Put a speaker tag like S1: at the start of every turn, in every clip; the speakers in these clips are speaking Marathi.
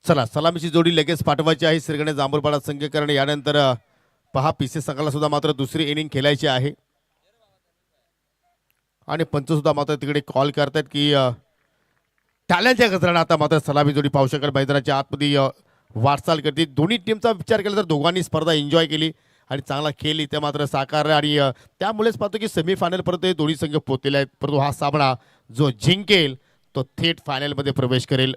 S1: चला सलामीची जोडी लगेच पाठवायची आहे श्रीगणेश जांभूळपाडा संघ, कारण यानंतर पहा पीसी संघाला सुद्धा मात्र दुसरी इनिंग खेळायची आहे आणि पंच सुद्धा मात्र तिकडे कॉल करतात की टाळ्यांच्या गजरानं आता मात्र सलामी जोडी पाहू शकेल मैदानाच्या आतमध्ये वाटचाल करते. दोन्ही टीमचा विचार केला तर दोघांनी स्पर्धा एन्जॉय केली आणि चांगला खेळ इथे मात्र साकारला आणि त्यामुळेच पाहतो की सेमीफायनलपर्यंत हे दोन्ही संघ पोहोचलेले आहेत. परंतु हा सामना जो जिंकेल तो थेट फायनलमध्ये प्रवेश करेल.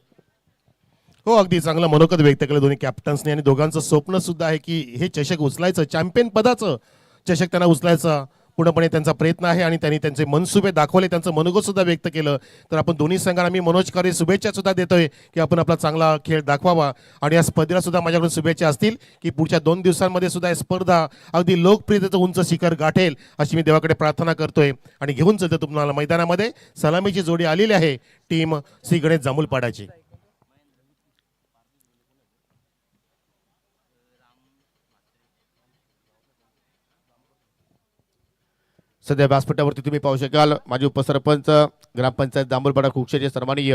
S2: हो, अगदी चांगलं मनोगत व्यक्त केलं दोन्ही कॅप्टन्सने आणि दोघांचं स्वप्न सुद्धा आहे की हे चषक उचलायचं, चॅम्पियन पदाचं चषक त्यांना उचलायचं पूर्णपणे त्यांचा प्रयत्न आहे आणि त्यांनी त्यांचे मनसुबे दाखवले, त्यांचं मनोगत सुद्धा व्यक्त केलं. तर आपण दोन्ही संघांना मी मनोजकारी शुभेच्छा सुद्धा देतोय की आपण आपला चांगला खेळ दाखवावा आणि या स्पर्धेला सुद्धा माझ्याकडून शुभेच्छा असतील की पुढच्या 2 दिवसांमध्ये सुद्धा ही स्पर्धा अगदी लोकप्रियतेचं उंच शिखर गाठेल अशी मी देवाकडे प्रार्थना करतोय. आणि घेऊन चलतो तुम्हाला मैदानामध्ये सलामीची जोडी आलेली आहे टीम श्री गणेश जांभूळपाडाची.
S1: सध्या व्यासपीठावरती तुम्ही पाहू शकाल माजी उपसरपंच ग्रामपंचायत जांभूळपाडा कुक्षेचे सन्माननीय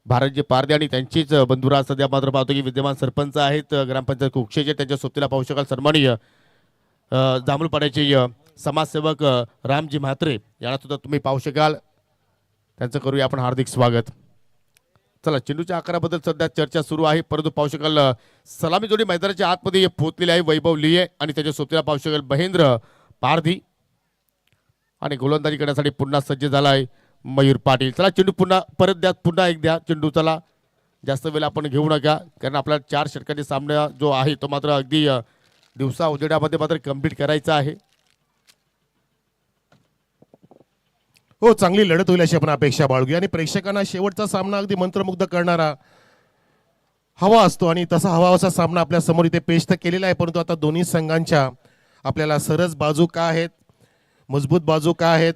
S1: भारतजी पारदे आणि त्यांचीच बंधुराज सध्या मात्र पाहतो की विद्यमान सरपंच आहेत ग्रामपंचायत कुक्षेचे, त्यांच्या सोबतीला पाहू शकाल सन्माननीय जांभूळपाड्याचे समाजसेवक रामजी म्हात्रे यांना सुद्धा तुम्ही पाहू शकाल. त्यांचं करूया आपण हार्दिक स्वागत. चला चेंडूच्या आकाराबद्दल सध्या चर्चा सुरू आहे, परंतु पाहू शकाल सलामी जोडी मैदानाच्या आतमध्ये पोहोचलेली आहे. वैभव लिये आणि त्याच्या सोबतीला पाहू शकाल महेंद्र पारधी आणि गोलंदाजी करण्यासाठी पुन्हा सज्ज झाला आहे मयूर पाटील. चला चेंडू पुन्हा परत द्या, पुन्हा एक द्या चेंडू. चला जास्त वेळ आपण घेऊ नका, कारण आपल्याला 4 षटकांचा सामना जो आहे तो मात्र अगदी दिवसा उजेडामध्ये मात्र कंप्लीट करायचा आहे.
S2: हो, चांगली लढत होईल अशी आपण अपेक्षा बाळगूया आणि प्रेक्षकांना शेवटचा सामना अगदी मंत्रमुग्ध करणारा हवा असतो आणि तसा हवाचा सामना आपल्या समोर इथे पेश तर केलेला आहे. परंतु आता दोन्ही संघांच्या आपल्याला सरस बाजू काय आहेत, मजबूत बाजू काय आहेत,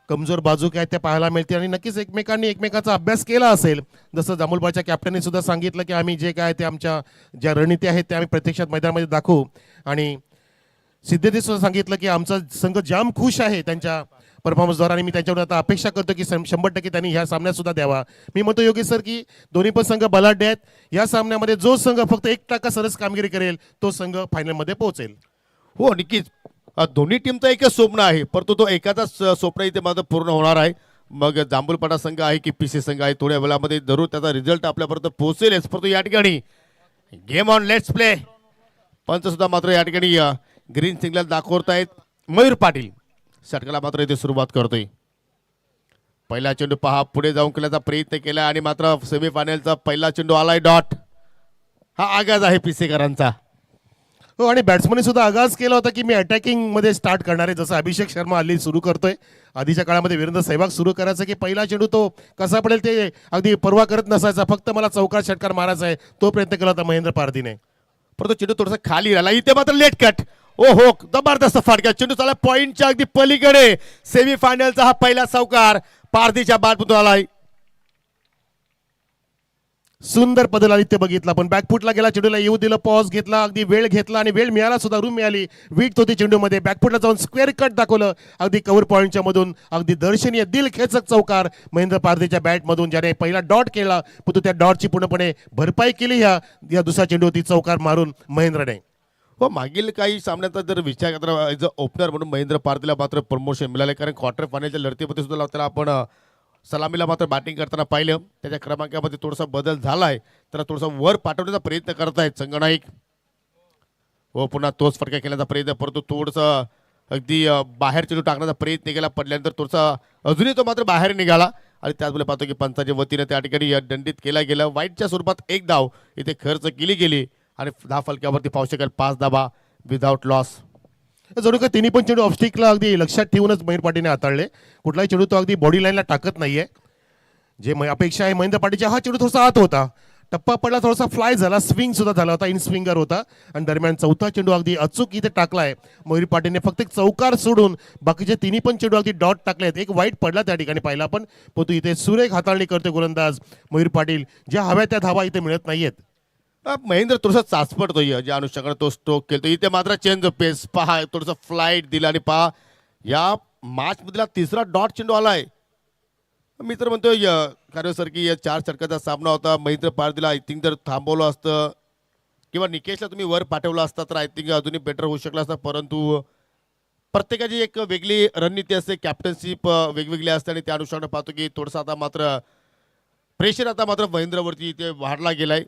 S2: कमजोर बाजू काय त्या पाहायला मिळतील आणि नक्कीच एकमेकांनी एकमेकाचा अभ्यास केला असेल. जसं जांभूळपाडच्या कॅप्टनने सुद्धा सांगितलं की आम्ही जे काय ते आमच्या ज्या रणनीती आहेत त्या आम्ही प्रत्यक्षात मैदानामध्ये दाखवू आणि सिद्धेने सुद्धा सांगितलं की आमचा संघ जाम खुश आहे त्यांच्या परफॉर्मन्सद्वारा आणि मी त्यांच्याकडून आता अपेक्षा करतो की 100% त्यांनी ह्या सामन्यात सुद्धा द्यावा. मी म्हणतो योगेश सर की दोन्ही पण संघ बलाढ्य आहेत. या सामन्यामध्ये जो संघ फक्त 1% सरस कामगिरी करेल तो संघ फायनलमध्ये पोहोचेल.
S1: हो नक्कीच, दोन्ही टीमचं एकच स्वप्न आहे, परंतु तो एकाचाच स्वप्न इथे मात्र पूर्ण होणार आहे. मग जांभूळपाडा संघ आहे की पीसी संघ आहे, थोड्या वेळामध्ये जरूर त्याचा रिझल्ट आपल्यापर्यंत पोहोचेलच. परंतु या ठिकाणी गेम ऑन लेट्स प्ले पंच सुद्धा मात्र या ठिकाणी ग्रीन सिग्नल दाखवतायत. मयूर पाटील षटकाला मात्र इथे सुरुवात करतोय. पहिला चेंडू पहा पुढे जाऊन खेळण्याचा प्रयत्न केला आणि मात्र सेमीफायनलचा पहिला चेंडू आलाय डॉट. हा आगाज आहे पीसीकरांचा.
S2: हो, आणि बॅट्समनने सुद्धा आगाज केला होता की मी अटॅकिंग मध्ये स्टार्ट करणार आहे, जसं अभिषेक शर्मा हल्ली सुरू करतोय. आधीच्या काळामध्ये वीरेंद्र सहवाग सुरू करायचं की पहिला चेंडू तो कसा पडेल ते अगदी पर्वा करत नसायचा, फक्त मला चौकार षटकार मारायचा आहे, तो प्रयत्न केला होता महेंद्र पारधीने.
S1: परंतु चेंडू थोडासा खाली राहिला, इथे मात्र लेट कट. ओ हो, जबरदस्त फाटका चेंडू चाला पॉइंटच्या अगदी पलीकडे. सेमीफायनलचा हा पहिला चौकार पारधीच्या बॅटमधून आलाय.
S2: सुंदर बदल आदित्य बघितला, पण बॅकफुटला गेला, चेंडूला येऊ दिलं, पॉज घेतला, अगदी वेळ घेतला आणि वेळ मिळाला सुद्धा, रूम मिळाली, वीट होती चेंडूमध्ये, बॅकफुटला जाऊन स्क्वेअर कट दाखवलं अगदी कव्हर पॉईंटच्या मधून. अगदी दर्शनीय दिल खेचक चौकार महेंद्र पारधीच्या बॅटमधून, ज्याने पहिला डॉट केला पण तो त्या डॉटची पूर्णपणे भरपाई केली या दुसऱ्या चेंडूवरती चौकार मारून महेंद्रने.
S1: हो, मागील काही सामन्याचा जर विचार केला ॲज अ ओपनर म्हणून महेंद्र पारधीला मात्र प्रमोशन मिळाले, कारण क्वार्टर फायनलच्या लढतीमध्ये सुद्धा त्याला आपण सलामीला मात्र बॅटिंग करताना पाहिलं. त्याच्या क्रमांकामध्ये थोडासा बदल झालाय, तर थोडासा वर पाठवण्याचा प्रयत्न करतायत संगनाईक. हो, पुन्हा तोच फटका खेळण्याचा प्रयत्न, परंतु थोडंसं अगदी बाहेर चेंडू टाकण्याचा प्रयत्न केला, पडल्यानंतर थोडासा अजूनही तो मात्र बाहेर निघाला आणि त्याचवेळी पाहतो की पंचाच्या वतीनं त्या ठिकाणी दंडित केला गेला. वाईटच्या स्वरूपात 1 धाव इथे खर्च केली गेली आणि 10 फलक्यावरती पाहू शकेल 5 धावा विदाउट लॉस.
S2: जरूर का तिन्ही पण चेंडू ऑफस्टिकला अगदी लक्षात ठेवूनच महेंद्र पाटीलने हाताळले. कुठलाही चेंडू तो अगदी बॉडी लाईनला टाकत नाहीये, जे अपेक्षा आहे महेंद्र पाटीलच्या. हा चेंडू थोडासा आत होता, टप्पा पडला, थोडासा फ्लाय झाला, स्विंग सुद्धा झाला होता, इन स्विंगर होता आणि दरम्यान चौथा चेंडू अगदी अचूक इथे टाकलाय मयूर पाटीलने. फक्त एक चौकार सोडून बाकीचे तिन्ही पण चेंडू अगदी डॉट टाकलेत. एक वाईट पडला त्या ठिकाणी पाहिला पण, परंतु इथे सुरेख हाताळणी करते गोलंदाज मयूर पाटील. ज्या हव्या त्या धावा इथे मिळत नाहीयेत.
S1: महेंद्र थोडासा चाचपडतोय, ज्या अनुषंगाने तो स्ट्रोक केलतो. इथे मात्र चेंज पेस पहा, थोडंसं फ्लाईट दिला आणि पहा या मॅच मधला 3रा डॉट चेंडू आलाय. मी तर म्हणतोय कारण सर की या 4 षटकाचा सामना होता. महेंद्र पारदीला आय थिंक जर थांबवलं असतं किंवा निकेशला तुम्ही वर पाठवलं असता तर आय थिंक अजूनही बेटर होऊ शकलं असतं. परंतु प्रत्येकाची एक वेगळी रणनीती असते, कॅप्टनशिप वेगवेगळी असते आणि त्या अनुषंगाने पाहतो की थोडंसं आता मात्र प्रेशर आता मात्र महेंद्रवरती इथे वाढला गेलाय.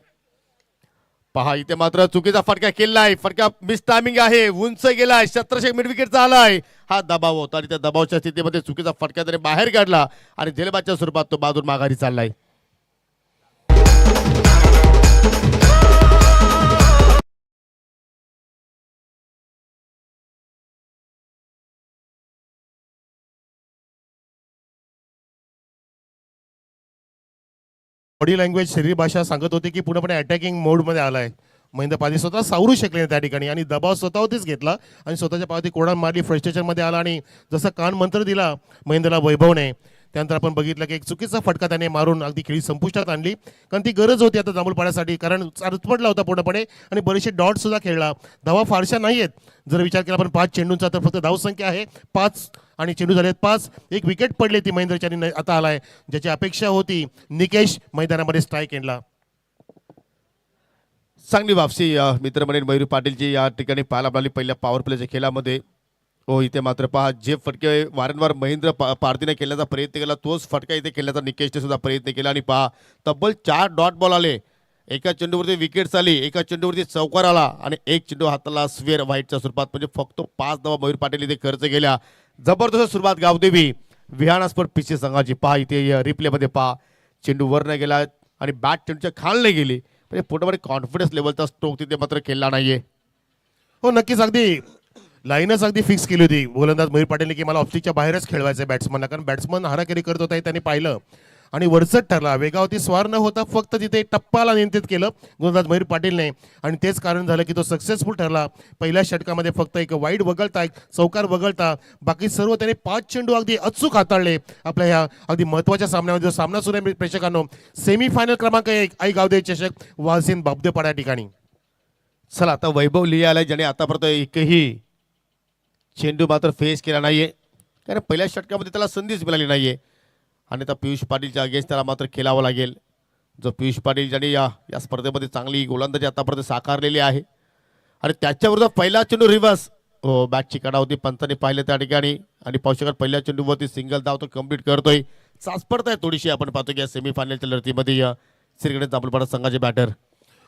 S1: पहा इथे मात्र चुकीचा फटका केलाय, फटका मिस टायमिंग आहे, उंच गेलाय, शत्रशेख मिड विकेटचा आलाय. हा दबाव होता आणि त्या दबावाच्या स्थितीमध्ये चुकीचा फटका त्याने बाहेर काढला आणि झेलबादच्या स्वरूपात तो बाजून माघारी चाललाय.
S2: बॉडी लँग्वेज शरीर भाषा सांगत होती की पूर्णपणे अटॅकिंग मोडमध्ये आलाय. महेंद्र पारदी स्वतः सावरू शकले नाही त्या ठिकाणी आणि दबाव स्वतःवरतीच घेतला आणि स्वतःच्या पावती कोणा मारली, फ्रस्ट्रेशनमध्ये आला आणि जसं कान मंत्र दिला महेंद्रला वैभवने, त्यानंतर आपण बघितलं की एक चुकीचा फटका त्याने मारून अगदी खेळी संपुष्टात आणली. कारण ती गरज होती आता जांभूळ पाडण्यासाठी, कारण अडचपडला होता पूर्णपणे आणि बरेचसे डॉट सुद्धा खेळला. धावा फारशा नाही आहेत. जर विचार केला आपण 5 चेंडूंचा तर फक्त धावसंख्या आहे 5 आणि चेंडू झालेत 5. एक विकेट पडली ती महेंद्रची आणि आता आलाय ज्याची अपेक्षा होती निकेश मैदानामध्ये स्ट्राईक एंडला.
S1: चांगली वापसी मित्र म्हणेन मयूर पाटीलची या ठिकाणी पाहायला मिळाली पहिल्या पॉवर प्लेच्या खेळामध्ये. हो इथे मात्र पहा जे फटके वारंवार महेंद्र पारदीने खेळण्याचा प्रयत्न केला तोच फटका इथे खेळण्याचा निकेशने सुद्धा प्रयत्न केला आणि पहा तब्बल 4 डॉट बॉल आले. एका चेंडूवरती विकेट्स आली, एका चेंडूवरती चौकार आला आणि एक चेंडू हाताला स्वेअर व्हाईटच्या स्वरूपात, म्हणजे फक्त 5 धावा मयूर पाटील इथे खर्च केल्या. जबरदस्त सुरुवात गावदेवी विहानास्पर पिचे संघाची. पहा इथे रिप्लेमध्ये पहा चेंडू वर नाही गेला आणि बॅट चेंडूच्या खाल नाही गेली, म्हणजे पूर्णपणे कॉन्फिडन्स लेवलचा स्ट्रोक तिथे मात्र खेळला नाहीये.
S2: हो नक्कीच अगदी लाईनच अगदी फिक्स केली होती गोलंदाज मयूर पाटीलने की मला ऑफस्टिकच्या बाहेरच खेळवायचं बॅट्समनला, कारण बॅट्समन हाराकिरी करत होता हे त्यांनी पाहिलं आणि वरचढ ठरला. वेगावरती स्वार न होता फक्त तिथे टप्पाला नियंत्रित केलं गोलंदाज मयूर पाटीलने आणि तेच कारण झालं की तो सक्सेसफुल ठरला. पहिल्या षटकामध्ये फक्त एक वाईड वगळता, एक चौकार वगळता बाकी सर्व त्याने 5 चेंडू अगदी अचूक हाताळले. आपल्या ह्या अगदी महत्त्वाच्या सामन्यामध्ये जो सामना सुरू आहे प्रेक्षकांनो, सेमीफायनल क्रमांक 1 आई गावदे चषक वालसीन बाबदेपाडा या ठिकाणी.
S1: चला आता वैभव लिहा आलाय ज्याने आतापर्यंत एकही चेंडू मात्र फेस केला नाहीये, कारण पहिल्या षटकामध्ये त्याला संधीच मिळाली नाहीये आणि आता पियुष पाटीलच्या अगेन्स्ट त्याला मात्र खेळावं लागेल. जो पियुष पाटील ज्याने या स्पर्धेमध्ये चांगली गोलंदाजी आतापर्यंत साकारलेली आहे आणि त्याच्याविरुद्ध पहिला चेंडू रिव्हर्स. हो बॅटची कडा होती, पंताने पाहिलं त्या ठिकाणी आणि पाहू शकत पहिल्या चेंडूवरती सिंगल धाव तो कंप्लीट करतोय. चाचपडत आहे थोडीशी, आपण पाहतो की या सेमीफायनलच्या लढतीमध्ये श्रीगणेश जांभूळपाडा संघाचे बॅटर.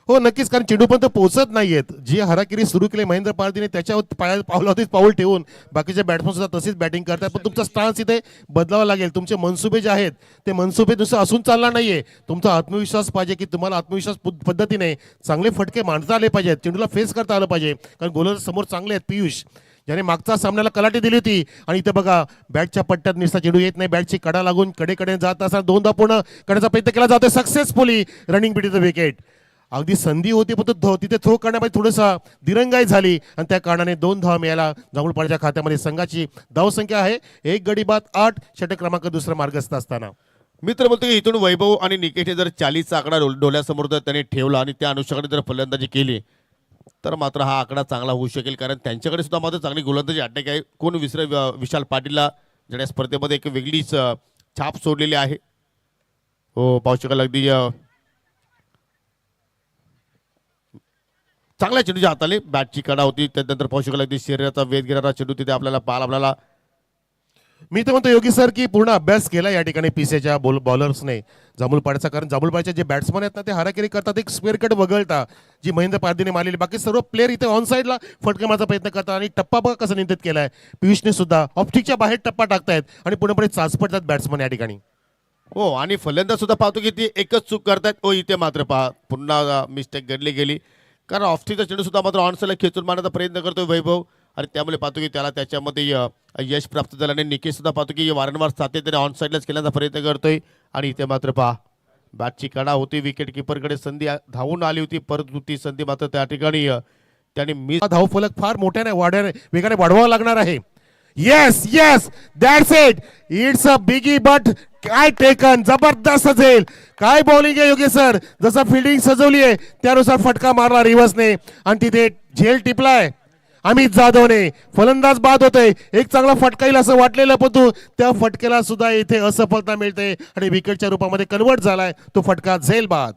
S2: हो नक्कीच, कारण चेंडूपर्यंत पोहोचत नाहीयेत. जी हाराकिरी सुरू केली महेंद्र पारदीने त्याच्यावर पावलावरतीच पाऊल ठेवून बाकीचे बॅट्समन सुद्धा तशीच बॅटिंग करतात, पण तुमचा स्टान्स इथे बदलावा लागेल. तुमचे मनसुबे जे आहेत ते मनसुबे नुसतं असून चालणार नाहीये. तुमचा आत्मविश्वास पाहिजे की तुम्हाला आत्मविश्वास पद्धतीने चांगले फटके मांडता आले पाहिजेत, चेंडूला फेस करता आलं पाहिजे, कारण गोलंदाज समोर चांगले आहेत. पियुष ज्याने मागचा सामन्याला कलाटी दिली होती आणि इथे बघा बॅटच्या पट्ट्यात निसता चेंडू येत नाही, बॅटची कडा लागून कडेकडे जात असताना 2दा पूर्ण करण्याचा प्रयत्न केला जातोय. Successfully running between the wicket. अगदी संधी होती पण तिथे थ्रो करण्यामध्ये थोडंसं दिरंगाई झाली आणि त्या कारणाने 2 धावा मिळाला जांभूळपाड्याच्या खात्यामध्ये. संघाची धावसंख्या आहे 1 गडी बाद 8, षटक क्रमांक 2 मार्गस्थ असताना.
S1: मित्र बोलतो की इथून वैभव आणि निकेशने जर 40चा आकडा डोळ्यासमोर जर त्याने ठेवला आणि त्या अनुषंगाने जर फलंदाजी केली तर मात्र हा आकडा चांगला होऊ शकेल, कारण त्यांच्याकडे सुद्धा मात्र चांगली गोलंदाजी अटॅक आहे. कोण विशाल पाटीलला ज्याने स्पर्धेमध्ये एक वेगळीच छाप सोडलेली आहे. हो पाहू शकाल अगदी चांगल्या चेंडूच्या हाताले बॅटची कडा होती, त्यानंतर पाहू शकाल अगदी शरीराचा वेध घेणारा चेंडू तिथे आपल्याला पाहायला मिळाला.
S2: मी तर म्हणतो योगी सर की पूर्ण अभ्यास केला या ठिकाणी पीसेच्या बॉलर्सने जांभूळपाड्याचा, कारण जांभूळपाड्याचे जे बॅट्समन आहेत ना ते हाराकिरी करतात एक स्क्वेअर कट वगळता जी महेंद्र पारदीने मारलेली, बाकी सर्व प्लेअर इथे ऑन साईडला फटका मारण्याचा प्रयत्न करतात आणि टप्पा बघा कसा नियंत्रित केलाय. पियुषने सुद्धा ऑप्टिकच्या बाहेर टप्पा टाकतायत आणि पुढे चाचपडतात बॅट्समन या ठिकाणी.
S1: हो आणि फलंदाज सुद्धा पाहतो की ती एकच चूक करतात. हो इथे मात्र पहा पुन्हा मिस्टेक घडली गेली, कारण ऑफस्टिकचा चेंडू सुद्धा मात्र ऑनसाईडला खेचून मारण्याचा प्रयत्न करतोय वैभव आणि त्यामुळे पाहतो की त्याला त्याच्यामध्ये यश प्राप्त झालं. आणि निकेश सुद्धा पाहतो की वारंवार सातत्याने ऑनसाईडलाच खेळण्याचा प्रयत्न करतोय आणि इथे मात्र पहा बॅटची कडा होती, विकेट किपरकडे संधी धावून आली होती, परंतु ती संधी मात्र त्या ठिकाणी त्याने मिस.
S2: धावफलक फार मोठ्याने वेगाने वाढवावा लागणार आहे. Yes yes that's it, it's a biggie but काय टेकन, जबरदस्त असेल. काय बॉलिंग आहे योगी सर, जसं फिल्डिंग सजवली आहे त्यानुसार फटका मारला रिव्हर्सने आणि तिथे झेल टिपलाय अमित जाधवने फलंदाज बाद होतोय, एक चांगला फटका येईल असं वाटलेलं, पण त्या फटक्याला सुद्धा इथे असफलता मिळते आणि विकेटच्या रूपामध्ये कन्वर्ट झालाय तो फटका झेल बाद.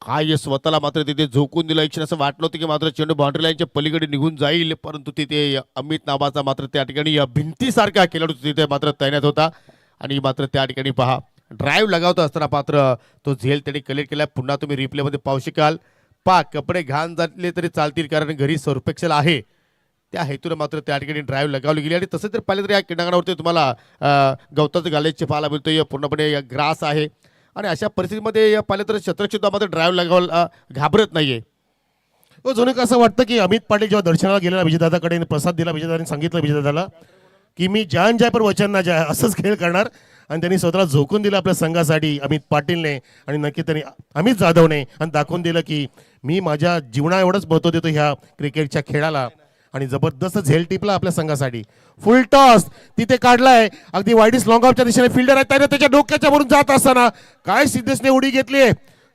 S1: काय स्वतःला मात्र तिथे झोकून दिलं. एक क्षण असं वाटलं होतं की मात्र चेंडू बाउंड्री लाईनच्या पलीकडे निघून जाईल, परंतु तिथे अमित नावाचा मात्र त्या ठिकाणी भिंतीसारखा खेळाडू तिथे मात्र तैनात होता. आणि मात्र त्या ठिकाणी पहा ड्राईव्ह लगावत असताना मात्र तो झेल त्यांनी कलेक्ट केला. पुन्हा तुम्ही रिप्लेमध्ये पाहू शकाल. कपडे घाण झाले तरी चालतील, कारण घरी सर्फेक्सेल आहे, त्या हेतून मात्र त्या ठिकाणी ड्राईव्ह लगावली गेली. आणि तसं जर पाहिलं तर या क्रीडांगणावरती तुम्हाला गवताचं गालेचे पाहायला मिळतोय, पूर्णपणे ग्रास आहे. आणि अशा परिस्थितीमध्ये पाहिलं तर शतरक्षक सुद्धा मात्र ड्राईव्ह लगावायला घाबरत नाहीये.
S2: जणू असं वाटतं की अमित पाटील जेव्हा दर्शनाला गेलेला विजयदादाकडे प्रसाद दिला, विजयदादांनी सांगितलं विजयदादाला की मी जान जाय पर वचन ना जाय, असंच खेळ करणार. आणि त्यांनी स्वतःला झोकून दिलं आपल्या संघासाठी अमित पाटीलने, आणि नक्की त्यांनी अमित जाधवने, आणि दाखवून दिलं की मी माझ्या जीवना एवढंच महत्त्व देतो ह्या क्रिकेटच्या खेळाला. आणि जबरदस्त झेल टिपला आपल्या संघासाठी. फुल टॉस तिथे काढलाय, अगदी वाईडिस लॉंग ऑफच्या दिशेने फिल्डर आहे, त्याने त्याच्या डोक्याच्या वरून जात असताना काय सिद्धेशने उडी घेतली,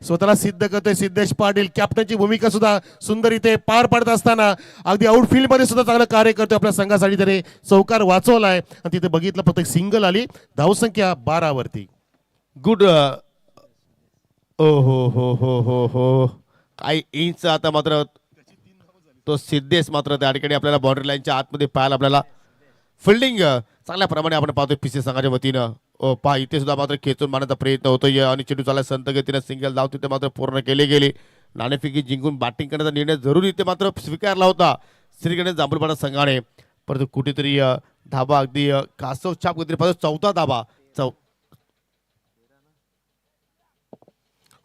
S2: स्वतःला सिद्ध करतोय सिद्धेश पाटील. कॅप्टनची भूमिका सुद्धा सुंदर इथे पार पडत असताना अगदी आउटफील्ड मध्ये सुद्धा चांगलं कार्य करतोय आपल्या संघासाठी. त्याने चौकार वाचवलाय आणि तिथे बघितलं फक्त एक सिंगल आली, धावसंख्या 12 वरती.
S1: गुड. ओ हो हो हो हो हो, काय इंच आता मात्र तो सिद्धेश मात्र त्या ठिकाणी आपल्याला बाउंड्री लाईनच्या आतमध्ये पाहायला आपल्याला फिल्डिंग चांगल्या प्रमाणे आपण पाहतोय पीसी संघाच्या वतीनं. पहा इथे सुद्धा मात्र खेचून मारण्याचा प्रयत्न होतोय आणि चेंडू चालला संत गतीनं सिंगल धाव तिथे मात्र पूर्ण केले गेले. नाणेफेकी जिंकून बॅटिंग करण्याचा निर्णय जरूर इथे मात्र स्वीकारला होता श्रीगणेश जांभूळपाडा संघाने, परंतु कुठेतरी धाबा अगदी कासव छाप गतीने पाहतो. 4था धाबा.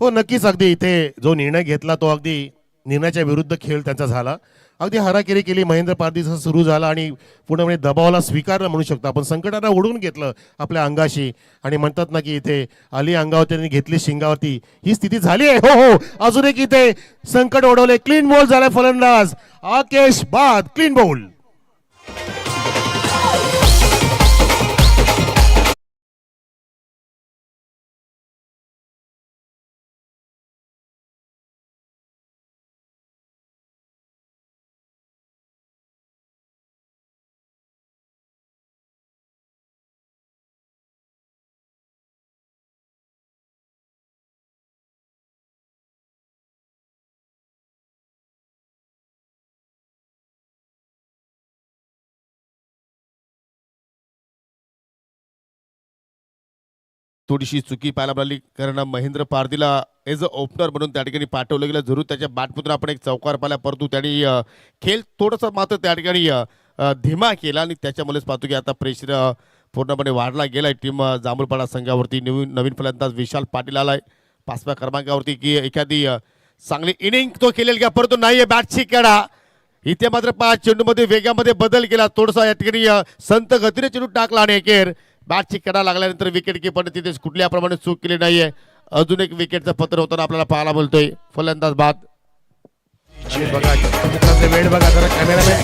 S2: हो नक्कीच, अगदी इथे जो निर्णय घेतला तो अगदी निर्णयाच्या विरुद्ध खेळ त्यांचा झाला. अगदी हाराकिरी केली, महेंद्र पारदीचा सुरू झाला आणि पूर्णपणे दबावाला स्वीकारलं म्हणू शकतो आपण. संकटांना ओढून घेतलं आपल्या अंगाशी, आणि म्हणतात ना की इथे आली अंगावर त्यांनी घेतली शिंगावरती, ही स्थिती झाली आहे. हो हो, अजून एक इथे संकट ओढवले. क्लीन बॉल झालाय फलंदाज आकेश बाद, क्लीन बॉल.
S1: थोडीशी चुकी पाहायला मिळाली, कारण महेंद्र पारदीला एज अ ओपनर म्हणून त्या ठिकाणी पाठवलं गेलं. जरूर त्याच्या बॅटमधून आपण एक चौकार पाहिला, परंतु त्यांनी खेळ थोडासा मात्र त्या ठिकाणी धीमा केला आणि त्याच्यामुळेच पाहतो की आता प्रेशर पूर्णपणे वाढला गेलाय टीम जांभूळपाडा संघावरती. नवीन फलंदाज विशाल पाटील आलाय 5व्या क्रमांकावरती, की एखादी चांगली इनिंग तो केलेली का, परंतु नाहीये बॅटची कडा. इथे मात्र 5 चेंडूमध्ये वेगामध्ये बदल केला, थोडासा या ठिकाणी संत गतीने चेंडू टाकला आणि एकेर बॅटची कडा लागल्यानंतर विकेट कीपरने तिथे कुठल्या प्रमाणे चूक केली नाहीये. अजून एक विकेटचं पत्र होताना आपल्याला पाहायला मिळतोय. फलंदाज बाद.
S2: बघा वेळ बघा जरा कॅमेरामॅन.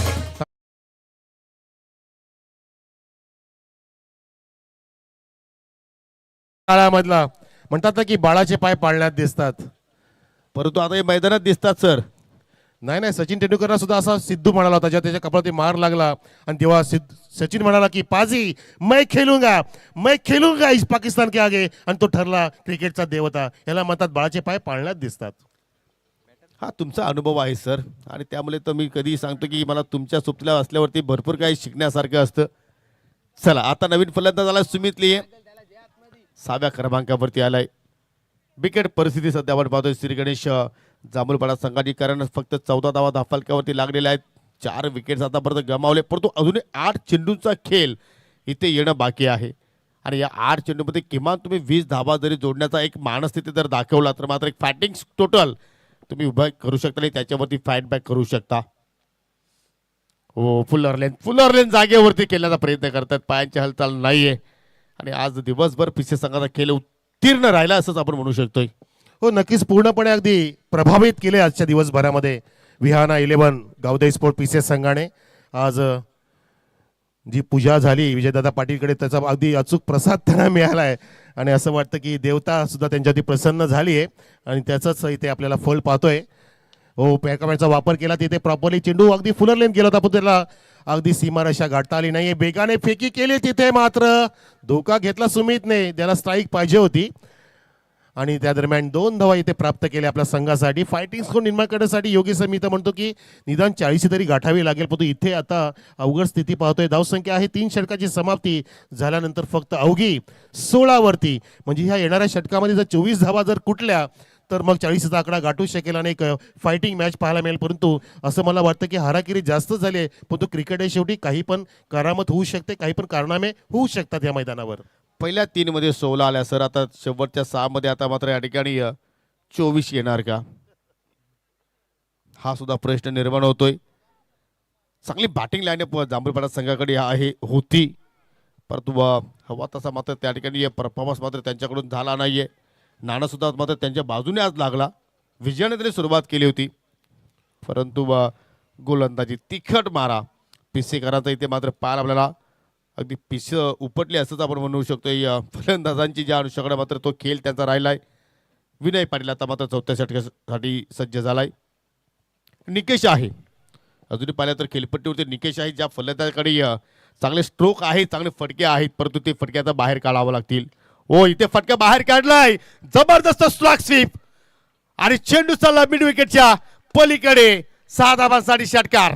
S2: काळामधला म्हणतात ना की बाळाचे पाय पाळण्यात दिसतात,
S1: परंतु आता हे मैदानात दिसतात सर.
S2: नाही सचिन तेंडुलकरला सुद्धा असा सिद्धू म्हणाला होता, जेव्हा त्याच्या कपड्यात मार लागला आणि तेव्हा सचिन म्हणाला की पाजी मैं खेलूंगा इस पाकिस्तान के आगे, आणि तो ठरला क्रिकेटचा देवता. याला म्हणतात बाळाचे पाय पाळण्यात दिसतात.
S1: हा तुमचा अनुभव आहे सर, आणि त्यामुळे तर मी कधी सांगतो की मला तुमच्या सुपल्या असल्यावरती भरपूर काही शिकण्यासारखं असतं. चला आता नवीन फलंदाज आला सुमित लिये, 6व्या क्रमांकावरती आलाय. विकेट परिस्थिती सध्या आपण पाहतोय श्री गणेश जांभूळपाडा संघाची, कारण फक्त 14 धावा धाफलक्यावरती लागलेल्या आहेत. 4 विकेट्स आतापर्यंत गमावले, परंतु अजूनही 8 चेंडूंचा खेळ इथे येणं बाकी आहे. आणि या 8 चेंडूमध्ये किमान तुम्ही 20 धावा जरी जोडण्याचा एक मानस्थिती जर दाखवला तर मात्र एक फॅटिंग टोटल तुम्ही उभा करू शकता आणि त्याच्यावरती फाईट बॅक करू शकता. हो, फुलर लेन जागेवरती केल्याचा प्रयत्न करतात, पायांची हालचाल नाहीये. आणि आज दिवसभर पिसे संघाचा खेळ उत्तीर्ण राहिला असंच आपण म्हणू शकतोय.
S2: हो नक्कीच पूर्णपणे अगदी प्रभावित केले आजच्या दिवसभरामध्ये विहाना 11 गावदे स्पोर्ट पीसीएस संघाने. आज जी पूजा झाली विजयदादा पाटीलकडे त्याचा अगदी अचूक प्रसाद त्यांना मिळाला आहे आणि असं वाटतं की देवता सुद्धा त्यांच्यावरती प्रसन्न झाली आहे आणि त्याचंच इथे आपल्याला फळ पाहतोय. हो पॅकमॅनचा वापर केला तिथे प्रॉपरली चेंडू अगदी फुलरलेन गेला होता पण त्याला अगदी सीमारेषा गाठता आली नाही. बेगाने फेकी केली तिथे मात्र धोका घेतला सुमितने, त्याला स्ट्राईक पाहिजे होती आणि त्या दरम्यान 2 धावा इथे प्राप्त केल्या आपल्या संघासाठी. फायटिंग स्कोर निर्माण करण्यासाठी योगी सर मी तर म्हणतो की निदान 40 तरी गाठावी लागेल, परंतु इथे आता अवघड स्थिती पाहतोय. धावसंख्या आहे 3 षटकाची समाप्ती झाल्यानंतर फक्त अवघी 16 वरती. म्हणजे ह्या येणाऱ्या षटकामध्ये जर 24 धावा जर कुठल्या तर मग 40चा आकडा गाठू शकेल आणि एक फायटिंग मॅच पाहायला मिळेल. परंतु असं मला वाटतं की हाराकिरी जास्त झाली आहे, परंतु क्रिकेट आहे शेवटी काही पण करामत होऊ शकते, काही पण कारनामे होऊ शकतात या मैदानावर.
S1: पहिल्या 3 मध्ये 16 आल्या सर, आता शेवटच्या 6 मध्ये आता मात्र या ठिकाणी 24 येणार का, हा सुद्धा प्रश्न निर्माण होतोय. चांगली बॅटिंग लाईनअप जांभूळपाडा संघाकडे आहे होती, परंतु हवा तसा मात्र त्या ठिकाणी परफॉर्मन्स मात्र त्यांच्याकडून झाला नाहीये. नाणं सुद्धा मात्र त्यांच्या बाजूने आज लागला. विजयाने त्यांनी सुरुवात केली होती, परंतु गोलंदाजी तिखट मारा पिसेकरांचा इथे मात्र पार आपल्याला अगदी पिस उपटली असंच आपण म्हणू शकतो. या फलंदाजांची ज्या अनुषंगाने मात्र तो खेळ त्यांचा राहिलाय. विनय पाटील आता मात्र 4थ्या षटकासाठी सज्ज झालाय. निकेश आहे अजूनही पाहिलं तर खेळपट्टीवरती निकेश आहे, ज्या फलंदाजाकडे चांगले स्ट्रोक आहेत, चांगले फटके आहेत, परंतु ते फटके आता बाहेर काढावं लागतील. ओ इथे फटका बाहेर काढलाय, जबरदस्त स्ट्राईक स्वीप आणि चेंडू चालला मिड विकेटच्या पलीकडे. 6 धावांसाठी षटकार.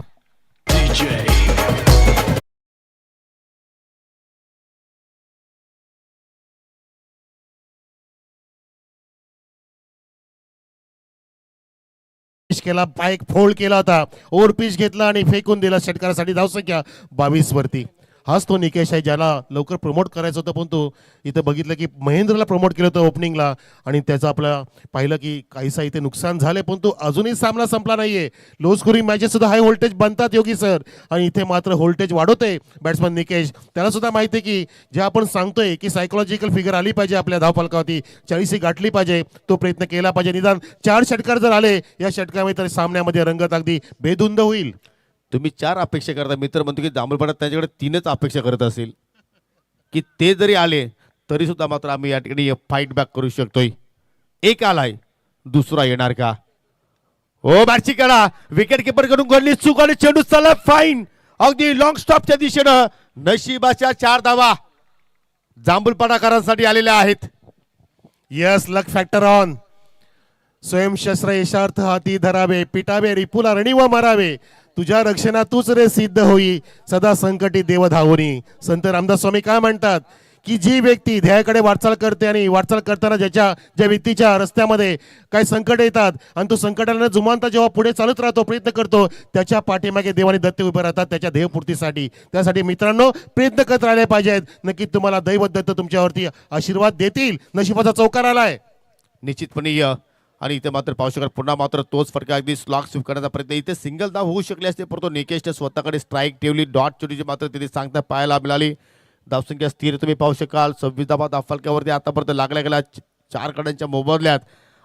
S2: केला पायक फोल्ड केला होता, ओव्हर पिच घेतला आणि फेकून दिला षटकारासाठी. धावसंख्या 22 वरती. हाच तो निकेश आहे ज्याला लवकर प्रमोट करायचं होतं, पण तो इथं बघितलं की महेंद्रला प्रमोट केलं होतं ओपनिंगला आणि त्याचं आपलं पाहिलं की काहीसा इथे नुकसान झाले, पण तो अजूनही सामना संपला नाहीये. लो स्कोरिंग मॅचेस सुद्धा हाय व्होल्टेज बनतात योगी सर, आणि इथे मात्र व्होल्टेज वाढवतोय बॅट्समन निकेश. त्याला सुद्धा माहिती आहे की जे आपण सांगतोय की सायकोलॉजिकल फिगर आली पाहिजे आपल्या धावफलकावरती, 40 गाठली पाहिजे, तो प्रयत्न केला पाहिजे. निदान 4 षटकार जर आले या षटकामध्ये तर सामन्यामध्ये रंगत अगदी बेधुंद होईल.
S1: तुम्ही 4 अपेक्षा करता, मित्र म्हणतो की जांभूळपाड्यात त्यांच्याकडे 3च अपेक्षा करत असेल की ते जरी आले तरी सुद्धा मात्र आम्ही या ठिकाणी फाईट बॅक करू शकतोय. एक आलाय, दुसरा येणार का. ओ बॅटची कडा विकेट किपर कडून घडली चूक आणि चेंडू चालला फाईन अगदी लॉंग स्टॉपच्या दिशेनं. नशिबाच्या 4 धावा जांभूळपाडाकरांसाठी आलेल्या आहेत.
S2: Yes luck factor on. स्वयंशस्त्र यशार्थ हाती धरावे, पिटावे रिपुला रणी व मारावे, तुझ्या रक्षणा तूच रे सिद्ध होई, सदा संकटी देव धावोनी. संत रामदास स्वामी काय म्हणतात की जी व्यक्ती ध्येयाकडे वाटचाल करते आणि वाटचाल करताना ज्या व्यक्तीच्या रस्त्यामध्ये काही संकट येतात आणि तो संकटाला जुमानता जेव्हा पुढे चालत राहतो, प्रयत्न करतो, त्याच्या पाठीमागे देवाने दत्त उभे राहतात त्याच्या ध्येयपूर्तीसाठी. त्यासाठी मित्रांनो प्रयत्न करत राहिले पाहिजेत. नक्की तुम्हाला दैवत दत्त तुमच्यावरती आशीर्वाद देतील. नशिबाचा चौकार आलाय
S1: निश्चितपणे. आणि इथे मात्र पाहू शकाल पुन्हा मात्र तोच फटका अगदी स्लॉक स्वीप करण्याचा प्रयत्न. इथे सिंगल धाव होऊ शकली असते, परंतु निकेशने स्वतःकडे स्ट्राईक ठेवली. डॉट चोरीची मात्र तिथे सांगता पाहायला मिळाली. धावसंख्या स्थिर तुम्ही पाहू शकाल. 26 धावा धावफलकावरती आतापर्यंत लागल्या गेल्या 4 गड्यांच्या मोबदल्यात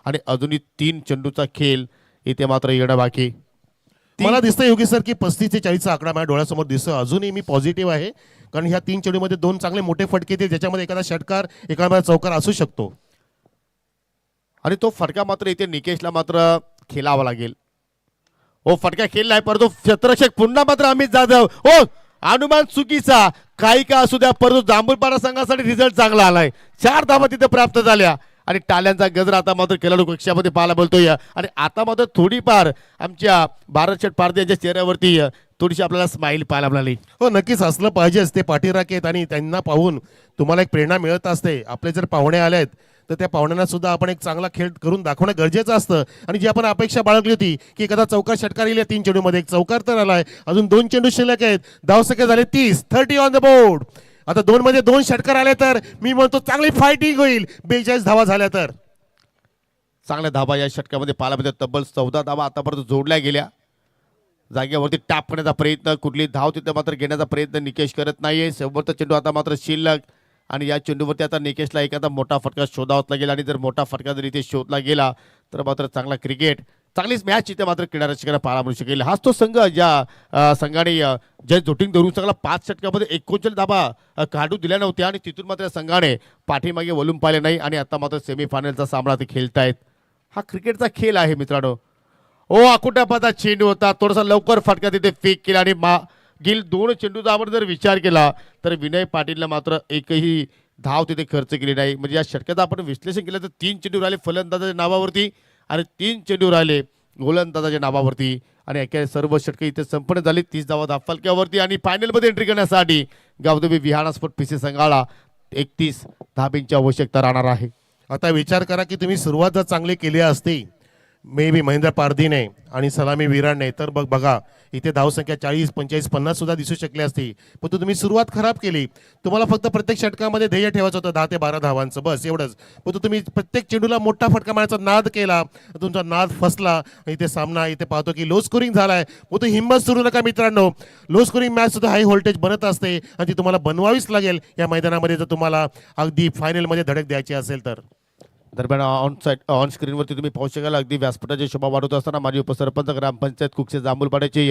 S1: आणि अजूनही 3 चेंडूचा खेळ इथे मात्र येणं बाकी.
S2: मला दिसतं योगी सर की 35 ते 40चा आकडा माझ्या डोळ्यासमोर दिसतो. अजूनही मी पॉझिटिव्ह आहे, कारण ह्या 3 चेंडूमध्ये 2 चांगले मोठे फटके येतील, ज्याच्यामध्ये एखादा षटकार एखादा चौकार असू शकतो.
S1: आणि तो फटका मात्र इथे निकेशला मात्र खेळावा लागेल. ओ फटका खेळलाय, परंतु क्षेत्ररक्षक पुन्हा मात्र अमित जाधव. ओ अनुमान चुकीचा काही का असू द्या, परंतु जांभूळपाडा संघासाठी रिझल्ट चांगला आलाय. 4 धावा तिथे प्राप्त झाल्या आणि टाळ्यांचा गजर आता मात्र खेळाडू कक्षामध्ये पाहायला बोलतोय. आणि आता मात्र थोडीफार आमच्या भारत शेठ पारधी यांच्या चेहऱ्यावरती थोडीशी आपल्याला स्माइल पाहायला मिळाली.
S2: हो नक्कीच असलं पाहिजेच. ते पाठीराख आहेत आणि त्यांना पाहून तुम्हाला एक प्रेरणा मिळत असते. आपले जर पाहुणे आले आहेत तर त्या पाहुण्यांना सुद्धा आपण एक चांगला खेळ करून दाखवणं गरजेचं असतं. आणि जी आपण अपेक्षा बाळगली होती की एखादा चौकार षटकार येईल 3 चेंडूमध्ये, एक चौकार तर आलाय, अजून 2 चेंडू शिल्लक आहेत, धावसंख्या झाले 30 ऑन द बोर्ड. आता 2 मध्ये 2 षटकार आले तर मी म्हणतो चांगली फायटिंग होईल. 42 धावा झाल्या तर
S1: चांगल्या धावा या षटकामध्ये पाहायला मिळतात. तब्बल 14 धावा आतापर्यंत जोडल्या गेल्या. जागेवरती टॅप करण्याचा प्रयत्न, कुठली धाव तिथे मात्र घेण्याचा प्रयत्न निकेश करत नाहीये. शेवटचा चेंडू आता मात्र शिल्लक आणि या चेंडूवरती आता निकेशला एखादा मोठा फटका शोधावा लागेल आणि जर मोठा फटका जर इथे शोधला गेला तर मात्र चांगला क्रिकेट चांगलीच मॅच इथे मात्र क्रीडा रसिकांना पाहायला मिळू शकेल. हाच तो संघ ज्या संघाने जय जोटिंग धरून चांगला 5 षटकामध्ये 39 धाबा काढू दिल्या नव्हत्या आणि तिथून मात्र संघाने पाठीमागे वळून पाहिले नाही आणि आता मात्र सेमीफायनलचा सामना ते खेळतायत. हा क्रिकेटचा खेळ आहे मित्रांनो. ओ आकुटापाचा चेंडू होता, थोडासा लवकर फटका तिथे फेक केला आणि गिल 2 चेंडूचा आपण जर विचार केला तर विनय पाटीलला मात्र एकही धाव तिथे खर्च केली नाही. म्हणजे या षटकाचं आपण विश्लेषण केलं तर 3 चेंडू राहिले फलंदाजाच्या नावावरती आणि 3 चेंडू राहिले गोलंदाजाच्या नावावरती आणि एका सर्व षटके इथे संपन्न झाली. 30 धावा धाफलक्यावरती आणि फायनलमध्ये एंट्री करण्यासाठी गावदेवी विहाना स्पोर्ट पीसी संघाला 31 धाबींची आवश्यकता राहणार आहे.
S2: आता विचार करा की तुम्ही सुरुवात जर चांगली केली असती मे बी महेंद्र पारदीने आणि सलामी विराटने तर बघा इथे धावसंख्या 40 45 50 सुद्धा दिसू शकली असती. पण तुम्ही सुरुवात खराब केली. तुम्हाला फक्त प्रत्येक षटकामध्ये ध्येय ठेवायचं होतं 10 ते 12 धावांचं बस एवढंच. पण तुम्ही प्रत्येक चेंडूला मोठा फटका मारायचा नाद केला, तुमचा नाद फसला. इथे सामना इथे पाहतो की लो स्कोरिंग झालाय. मग तो हिंमत सुरू नका मित्रांनो. लो स्कोरिंग मॅच सुद्धा हाय व्होल्टेज बनत असते आणि ती तुम्हाला बनवावीच लागेल या मैदानामध्ये जर तुम्हाला अगदी फायनलमध्ये धडक द्यायची असेल तर.
S1: दरम्यान ऑन स्क्रीनवरती तुम्ही पाहू शकाल अगदी व्यासपीठाची शोभा वाढवत असताना माजी उपसरपंच ग्रामपंचायत कुक्षे जांभूलपाड्याचे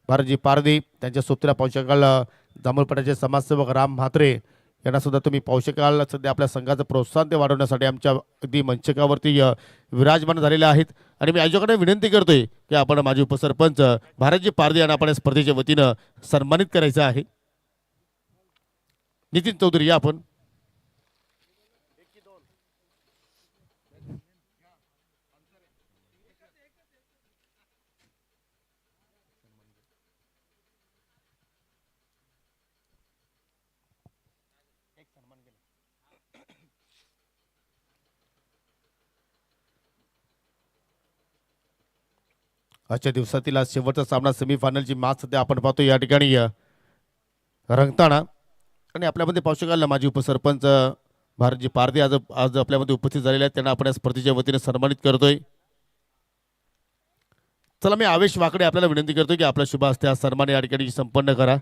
S1: भारतजी पारदी त्यांच्या सोबतीला पाहू शकाल जांभूलपाड्याचे समाजसेवक राम म्हात्रे यांना सुद्धा तुम्ही पाहू शकाल. सध्या आपल्या संघाचं प्रोत्साहन ते वाढवण्यासाठी आमच्या अगदी मंचकावरती विराजमान झालेले आहेत आणि मी आयोजकांना विनंती करतोय की आपण माजी उपसरपंच भारतजी पारदी यांना आपण स्पर्धेच्या वतीनं सन्मानित करायचं आहे. नितीन चौधरी या आपण. आजच्या दिवसातील आज शेवटचा सामना सेमीफायनलची मॅच सध्या आपण पाहतो या ठिकाणी रंगताना आणि आपल्यामध्ये पाहू शकाल माजी उपसरपंच भारतजी पारदे आज आपल्यामध्ये उपस्थित झालेले आहेत. त्यांना आपण या स्पर्धेच्या वतीने सन्मानित करतोय. चला मी आवेश वाकडे आपल्याला विनंती करतोय की आपला शुभ हस्ते हा सन्मान या ठिकाणी संपन्न करा.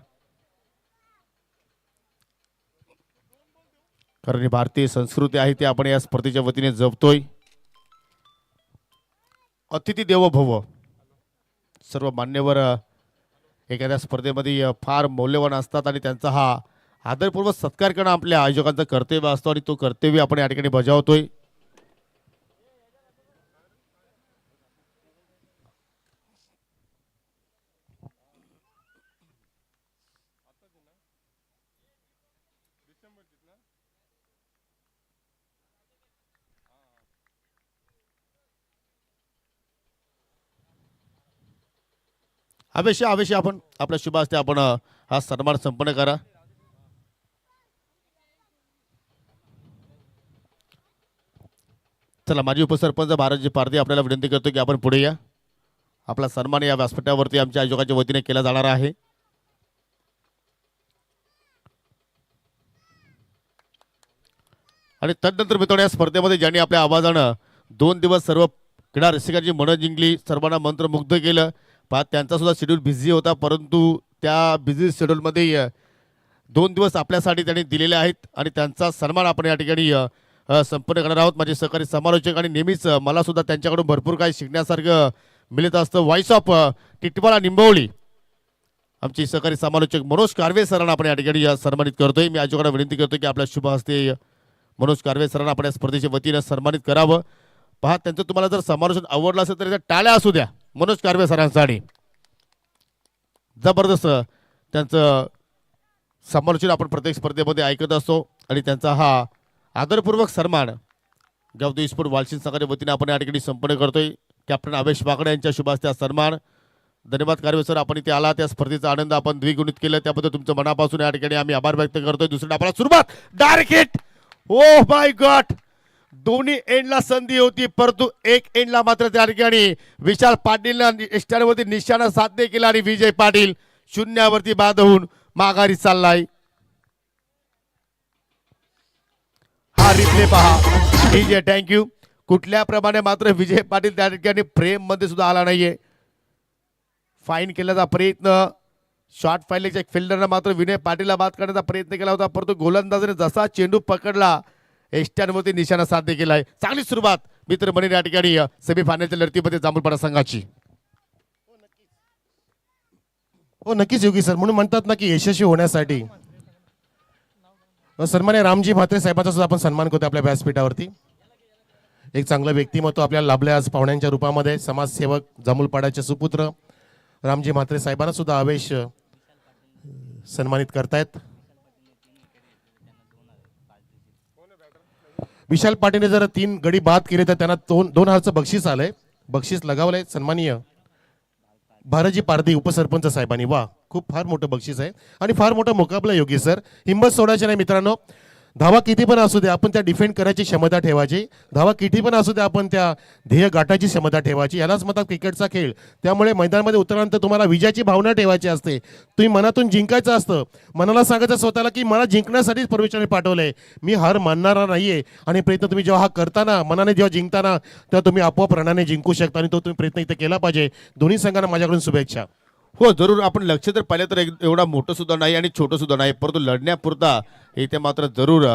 S1: कारण ही भारतीय संस्कृती आहे ती आपण या स्पर्धेच्या वतीने जपतोय. अतिथी देवो भव. सर्व मान्यवर एखाद्या स्पर्धेमध्ये फार मौल्यवान असतात आणि त्यांचा हा आदरपूर्वक सत्कार करणं आपल्या आयोजकांचं कर्तव्य असतो आणि तो कर्तव्य आपण या ठिकाणी बजावतोय. अवश्य आपण आपल्या शुभ हस्ते आपण हा सन्मान संपन्न करा. चला माजी उपसरपंच भारतजी पारदी आपल्याला विनंती करतो की आपण पुढे या. आपला सन्मान या व्यासपीठावरती आमच्या आयोजकांच्या वतीने केला जाणार आहे. आणि तदनंतर मित्रांनो या स्पर्धेमध्ये ज्यांनी आपल्या आवाजानं 2 दिवस सर्व क्रीडा रसिकांची मनं जिंकली, सर्वांना मंत्रमुग्ध केलं. त्यांचा सुद्धा शेड्यूल बिझी होता परंतु त्या बिझी शेड्यूलमध्ये 2 दिवस आपल्यासाठी त्यांनी दिलेले आहेत आणि त्यांचा सन्मान आपण या ठिकाणी संपन्न करणार आहोत. माझे सहकारी समालोचक आणि नेहमीच मला सुद्धा त्यांच्याकडून भरपूर काही शिकण्यासारखं मिळत असतं. व्हॉइस ऑफ टिटवाळा निंबवली आमचे सहकारी समालोचक मनोज कारवे सरांना आपण या ठिकाणी सन्मानित करतोय. मी आयोजकांना विनंती करतोय की आपल्या शुभ हस्ते मनोज कारवे सरांना आपण या स्पर्धेच्या वतीनं सन्मानित करावं. पहा त्यांचं तुम्हाला जर समालोचन आवडलं असेल तर त्या टाळ्या असू द्या मनोज कारवे सरांसाठी. जबरदस्त त्यांचं समालोचन आपण प्रत्येक स्पर्धेमध्ये ऐकत असतो आणि त्यांचा हा आदरपूर्वक सन्मान गावदेवी स्पोर्ट वालशिंद संघाच्या वतीने आपण या ठिकाणी संपन्न करतोय. कॅप्टन आवेश वाकडे यांच्या शुभ हस्ते सन्मान. धन्यवाद कारवे सर, आपण इथे आला त्या स्पर्धेचा आनंद आपण द्विगुणित केला त्याबद्दल तुमचं मनापासून या ठिकाणी आम्ही आभार व्यक्त करतोय. दुसऱ्या डावाला सुरुवात direct hit. Oh my God, दोन्ही एंडला संधी होती परंतु एक एंडला मात्र त्या ठिकाणी विशाल पाटीलने स्टँडवरती निशाणा साधने केला आणि विजय पाटील शून्यावरती बाद होऊन माघारी चाललाय. हा रिप्ले पहा विजय. थँक्यू. कुठल्या प्रमाणे मात्र विजय पाटील त्या ठिकाणी फ्रेम मध्ये सुद्धा आला नाहीये. फाईन केल्याचा प्रयत्न शॉर्ट फायलिंगच्या एक फिल्डरनं मात्र विनय पाटीलला बाद करण्याचा प्रयत्न केला होता, परंतु गोलंदाजाने जसा चेंडू पकडला एष्ट्यांवरती निशाणा साध्य केलाय. चांगली सुरुवात मित्र म्हणेन या ठिकाणी सेमीफायनलच्या लढतीमध्ये जांभूळपाडा संघाची.
S2: हो नक्कीच योगी सर, म्हणून म्हणतात ना की यशस्वी होण्यासाठी सन्मान्य रामजी म्हात्रे साहेबांचा सुद्धा आपण सन्मान करतो आपल्या व्यासपीठावरती. एक चांगलं व्यक्तिमत्व आपल्याला लाभले आज पाहुण्यांच्या रूपामध्ये. समाजसेवक जांभूळपाड्याचे सुपुत्र रामजी म्हात्रे साहेबांना सुद्धा आवेश सन्मानित करतायत. विशाल पाटीलने जर 3 गडी बाद केले तर त्यांना 2,000चं बक्षीस आलंय. बक्षीस लगावलंय सन्माननीय भारतजी पारधी उपसरपंच साहेबांनी. वा, खूप फार मोठं बक्षीस आहे आणि फार मोठा मुकाबला योगी सर. हिंमत सोडायची नाही मित्रांनो. धावा किती पण असू द्या आपण त्या डिफेंड करायची क्षमता ठेवायची. धावा किती पण असू द्या आपण त्या ध्येय गाठायची क्षमता ठेवायची. यालाच म्हणतात क्रिकेटचा खेळ. त्यामुळे मैदानामध्ये उतरल्यानंतर तुम्हाला विजयाची भावना ठेवायची असते. तुम्ही मनातून जिंकायचं असतं. मनाला सांगायचं स्वतःला की मला जिंकण्यासाठीच परमेश्वराने पाठवलंय, मी हार मानणारा नाहीये. आणि प्रयत्न तुम्ही जेव्हा हा करताना मनाने जेव्हा जिंकताना तेव्हा तुम्ही आपोआप रणाने जिंकू शकता आणि तो तुम्ही प्रयत्न इथे केला पाहिजे. दोन्ही संघांना माझ्याकडून शुभेच्छा.
S1: हो जरूर. आपण लक्ष तर पाहिलं तर एवढा मोठं सुद्धा नाही आणि छोटं सुद्धा नाही, परंतु लढण्यापुरता इथे मात्र जरूर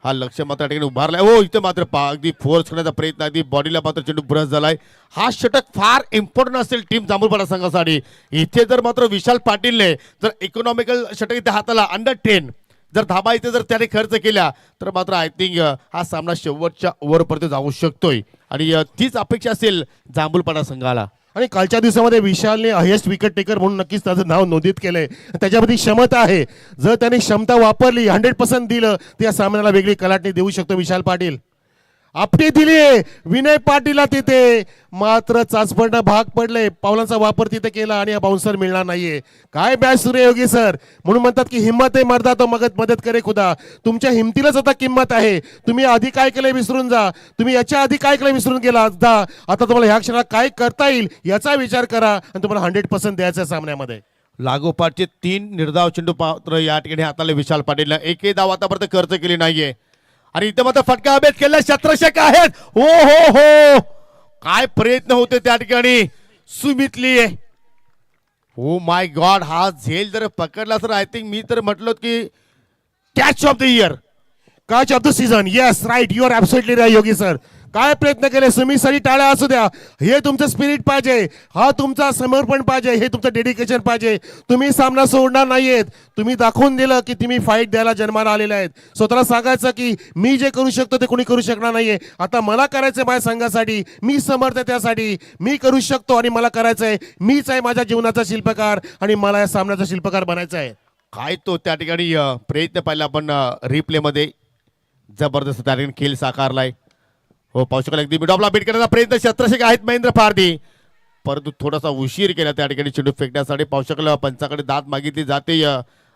S1: हा लक्ष मात्र ठिकाणी उभारलाय. हो इथे मात्र अगदी फोर्स करण्याचा प्रयत्न, अगदी बॉडीला मात्र चेंडू ब्रश झालाय. हा षटक फार इम्पॉर्टंट असेल टीम जांभूळपाडा संघासाठी. इथे जर मात्र विशाल पाटीलने जर इकॉनॉमिकल षटक इथे हाताला अंडर 10 जर धाबा इथे जर त्याने खर्च केल्या तर मात्र आय थिंक हा सामना शेवटच्या ओव्हरपर्यंत जाऊ शकतोय आणि तीच अपेक्षा असेल जांभूळपाडा संघाला.
S2: आणि कालच्या दिवसामध्ये विशालने हायेस्ट विकेट टेकर म्हणून नक्कीच त्याचं नाव नोंदित केलंय. त्याच्यामध्ये क्षमता आहे. जर त्याने क्षमता वापरली 100% दिलं तर या सामन्याला वेगळी कलाटणी देऊ शकतो विशाल पाटील. आपटी दिली विनय पाटीलला तिथे, मात्र चाचपडणं भाग पडले. पावलांचा वापर तिथे केला आणि हा बाउन्सर मिळणार नाहीये. काय बॅच सुरू योगी सर. म्हणून म्हणतात की हिम्मत आहे मर्दा तो मदत करे खुदा. तुमच्या हिमतीलाच आता किंमत आहे. तुम्ही आधी काय केलंय विसरून जा. तुम्ही याच्या आधी काय केलं विसरून गेला. आता तुम्हाला ह्या क्षणात काय करता येईल याचा विचार करा आणि तुम्हाला 100% द्यायचं सामन्यामध्ये.
S1: लागोपाठचे 3 निर्धाव चेंडू पात्र या ठिकाणी हाताला विशाल पाटीलला. एकही धाव आतापर्यंत खर्च केली नाहीये आणि इथे मात्र फटका अभेद केला. शत्रशक आहेत. हो हो हो, काय प्रयत्न होते त्या ठिकाणी सुमितली. ओ माय गॉड, हा झेल जर पकडला तर आय थिंक मी तर म्हटलो की catch of the year,
S2: catch of the season. Yes right, you are absolutely right Yogi sir. काय प्रयत्न केले सुमितसाठी टाळ्या असू द्या. हे तुमचं स्पिरिट पाहिजे, हा तुमचा समर्पण पाहिजे, हे तुमचं डेडिकेशन पाहिजे. तुम्ही सामना सोडणार नाहीयेत. तुम्ही दाखवून दिलं की तुम्ही फाईट द्यायला जन्माला आलेले आहेत. स्वतःला सांगायचं की मी जे करू शकतो ते कोणी करू शकणार नाहीये. आता मला करायचंय माझ्या संघासाठी, मी समर्थ आहे त्यासाठी, मी करू शकतो आणि मला करायचंय. मीच आहे माझ्या जीवनाचा शिल्पकार आणि मला या सामन्याचा शिल्पकार बनायचा आहे.
S1: काय तो त्या ठिकाणी प्रयत्न पाहिला आपण रिप्ले मध्ये. जबरदस्त त्या ठिकाणी खेळ साकारलाय. हो पाहू शकाल अगदी मिडॉपला बीट करण्याचा प्रयत्न शत्रशक आहेत महेंद्र पारधी, परंतु थोडासा उशीर केला त्या ठिकाणी चेंडू फेकण्यासाठी. पाहू शकाल पंचाकडे दाद मागितली जाते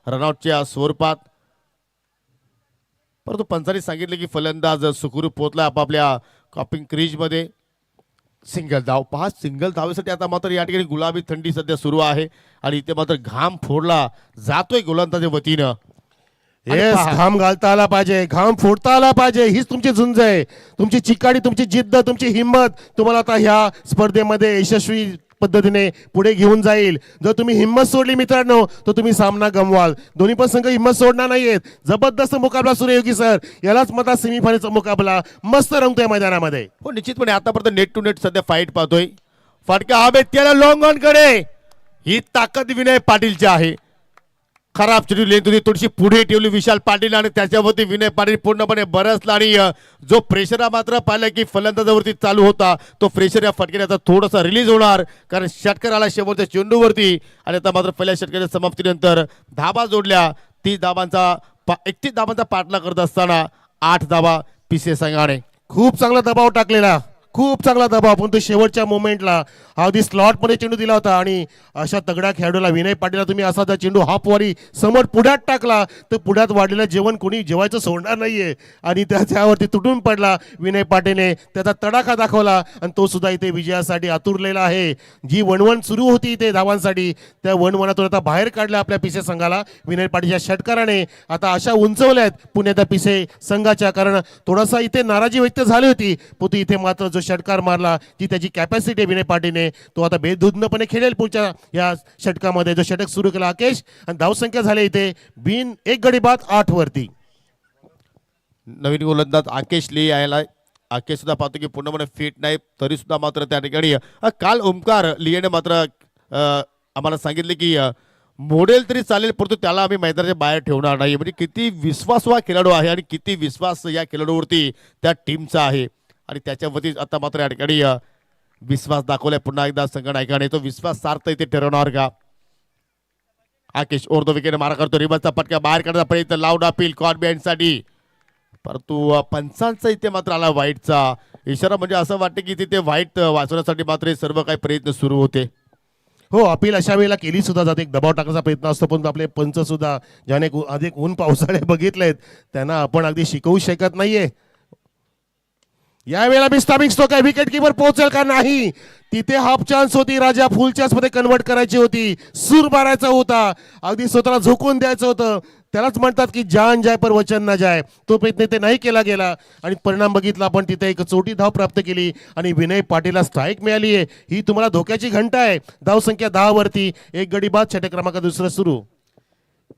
S1: रनआउटच्या स्वरूपात, परंतु पंचाने सांगितले की फलंदाज सुखरूप पोहोचला आपापल्या कॉपिंग क्रीज मध्ये. सिंगल धाव पहा. सिंगल धावेसाठी आता मात्र या ठिकाणी गुलाबी थंडी सध्या सुरू आहे आणि इथे मात्र घाम फोडला जातोय गोलंदाजाच्या वतीनं.
S2: येस, घाम घालता आला पाहिजे, घाम फोडता आला पाहिजे. हीच तुमची झुंज आहे, तुमची चिकाटी, तुमची जिद्द, तुमची हिंमत तुम्हाला आता ह्या स्पर्धेमध्ये यशस्वी पद्धतीने पुढे घेऊन जाईल. जर तुम्ही हिंमत सोडली मित्रांनो तर तुम्ही सामना गमवाल. दोन्ही पण संघ हिंमत सोडणार नाहीयेत. जबरदस्त मुकाबला सुरू योगी सर. यालाच मता सेमीफायनलचा मुकाबला मस्त रंगतोय मैदानामध्ये.
S1: हो निश्चितपणे आतापर्यंत नेट टू नेट सध्या फाईट पाहतोय. फटका हवेत केला लॉंग ऑन कडे. ही ताकद विनय पाटीलची आहे. खराब चेंडू लेन तुम्ही थोडीशी पुढे ठेवली विशाल पाटील आणि त्याच्यावरती विनय पाटील पूर्णपणे बरसला आणि जो प्रेशर हा मात्र पाहिला की फलंदाजावरती चालू होता तो प्रेशर या फटक्याचा थोडासा रिलीज होणार, कारण षटकार आला शेवटच्या चेंडूवरती आणि आता मात्र पहिल्या षटकाच्या समाप्तीनंतर धाबा जोडल्या. 30 धाबांचा 31 धाबांचा पाठला करत असताना 8 धाबा पीसीए संघाने.
S2: खूप चांगला दबाव टाकलेला, खूप चांगला दबाव. पण तो शेवटच्या मोमेंटला अगदी स्लॉटमध्ये चेंडू दिला होता आणि अशा तगड्या खेळाडूला विनय पाटीलला तुम्ही असा जर चेंडू हाफवारी समोर पुढ्यात टाकला तर पुढ्यात वाढलेलं जेवण कोणी जेवायचं सोडणार नाहीये. आणि त्याच्यावरती तुटून पडला विनय पाटीलने, त्याचा तडाखा दाखवला आणि तो सुद्धा इथे विजयासाठी आतुरलेला आहे. जी वणवण सुरू होती इथे धावांसाठी त्या वणवणातून आता बाहेर काढल्या आपल्या पिसे संघाला विनय पाटीलच्या षटकाराने. आता अशा उंचवल्यात पुण्याच्या पिसे संघाच्या, कारण थोडासा इथे नाराजी व्यक्त झाली होती, पण इथे मात्र जो षटकार मारला ती त्याची कॅपॅसिटी विनय पाटीलने तो आता बेधुंदपणे खेळेल पुढच्या या षटकामध्ये जो षटक सुरू केला आकेश आणि धावसंख्या झाली इथे बिन एक गडी बाद 8 वरती.
S1: नवीन गोलंदाज आकेश ली यायला आकेश सुद्धा पाहतो की पूर्णपणे फिट नाही तरी सुद्धा मात्र त्या ठिकाणी काल ओमकार लिएने मात्र आम्हाला सांगितले की मोडेल तरी चालेल परंतु त्याला आम्ही मैदानाच्या बाहेर ठेवणार नाही. म्हणजे किती विश्वासू हा खेळाडू आहे आणि किती विश्वास या खेळाडूवरती त्या टीमचा आहे आणि त्याच्यावरती आता मात्र या ठिकाणी विश्वास दाखवलाय पुन्हा एकदा संघ नायकाने. तो विश्वास सार्थ इथे ठरवणार का? आकेश ओर दो विकेट मारा करतो रिबलचा पटका बाहेर काढण्याचा प्रयत्न लावून अपील कॉर्बियनसाठी परंतु पंचांचा इथे मात्र आला वाईटचा इशारा. म्हणजे असं वाटतं की तिथे वाईट वाचवण्यासाठी मात्र हे सर्व काही प्रयत्न सुरू होते.
S2: हो अपील अशा वेळेला केली सुद्धा जाते एक दबाव टाकण्याचा प्रयत्न असतो पण आपले पंच सुद्धा ज्याने अधिक ऊन पावसाळे बघितलेत त्यांना आपण अगदी शिकवू शकत नाहीये. यावेळेला बिस्तामिक्स तो काय विकेट किपर पोहोचेल का नाही तिथे हाफ चान्स होती राजा फुल चान्स मध्ये कन्वर्ट करायची होती सूर मारायचा होता अगदी स्वतःला झोकून द्यायचं होतं. त्यालाच म्हणतात की जान जाय पर वचन न जाय. तो प्रयत्न ते नाही केला गेला आणि परिणाम बघितला आपण तिथे एक चोटी धाव प्राप्त केली आणि विनय पाटीलला स्ट्राईक मिळाली आहे. ही तुम्हाला धोक्याची घंटा आहे. धाव संख्या 10 वरती एक गडी बाद षटक क्रमांक दुसरं सुरू.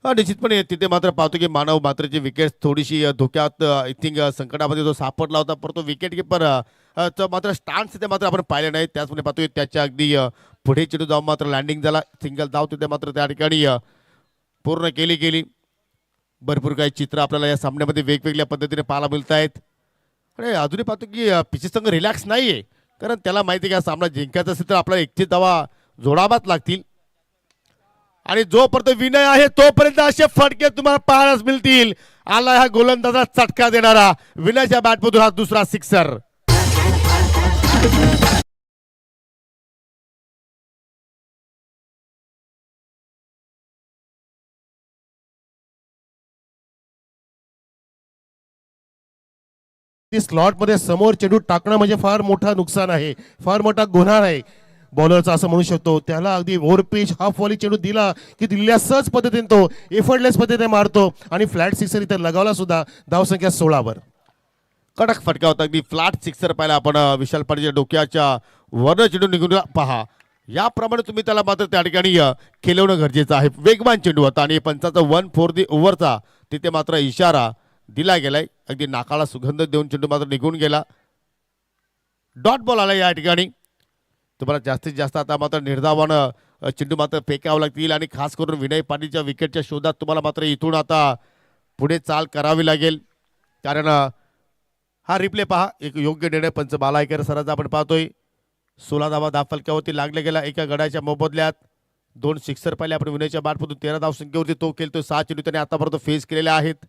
S1: निश्चितपणे तिथे मात्र पाहतो की मानव मात्रची विकेट थोडीशी धोक्यात आय थिंक संकटामध्ये जो सापडला होता परंतु विकेट किपर मात्र स्टान्स तिथे मात्र आपण पाहिले नाही. त्याचप्रमाणे पाहतोय त्याच्या अगदी पुढे चेंडू जाऊन मात्र लँडिंग झाला सिंगल धाव तिथे मात्र त्या ठिकाणी पूर्ण केली. भरपूर काही चित्र आपल्याला या सामन्यामध्ये वेगवेगळ्या पद्धतीने पाहायला मिळत आहेत आणि अजूनही पाहतो की पिची संघ रिलॅक्स नाहीये कारण त्याला माहिती आहे की हा सामना जिंकायचा असेल तर आपल्याला 21 धावा जोडाव्याच लागतील आणि जोपर्यंत विनय आहे तोपर्यंत असे फटके तुम्हाला पाहायलाच मिळतील. आला हा गोलंदाजा चटका देणारा विनयच्या बॅटमधून हा दुसरा सिक्सर.
S2: स्लॉट मध्ये समोर चेंडू टाकणं म्हणजे फार मोठा नुकसान आहे फार मोठा गुन्हा आहे बॉलरचा असं म्हणू शकतो. त्याला अगदी ओव्हर पिच हाफ वॉली चेंडू दिला की दिलेल्या सहज पद्धतीने तो एफर्टलेस पद्धतीने मारतो आणि फ्लॅट सिक्सर इथे लगावला सुद्धा. धावसंख्या 16 वर.
S1: कडक फटका होता अगदी फ्लॅट सिक्सर पाहिला आपण विशाल पाटीलच्या डोक्याच्या वरनं चेंडू निघून पहा याप्रमाणे तुम्ही त्याला मात्र त्या ठिकाणी खेळवणं गरजेचं आहे. वेगवान चेंडू होता आणि पंचाचा 1 फॉर दी ओव्हरचा तिथे मात्र इशारा दिला गेलाय. अगदी नाकाला सुगंध देऊन चेंडू मात्र निघून गेला. डॉट बॉल आला या ठिकाणी. तुम्हाला जास्तीत जास्त आता मात्र निर्धावानं चेंडू मात्र फेकावं लागतील आणि खास करून विनय पाटीलच्या विकेटच्या शोधात तुम्हाला मात्र इथून आता पुढे चाल करावी लागेल कारण हा रिप्ले पहा एक योग्य निर्णय पंच बालायकर सरांचा आपण पाहतोय. 16 धावा धावफलक्यावरती लागल्या गेला एका गड्याच्या मोबदल्यात 2 सिक्सर पाहिले आपण विनयच्या बॅटमधून 13 धाव संख्येवरती तो खेळतोय. 6 चेंडू त्याने आतापर्यंत फेस केलेले आहेत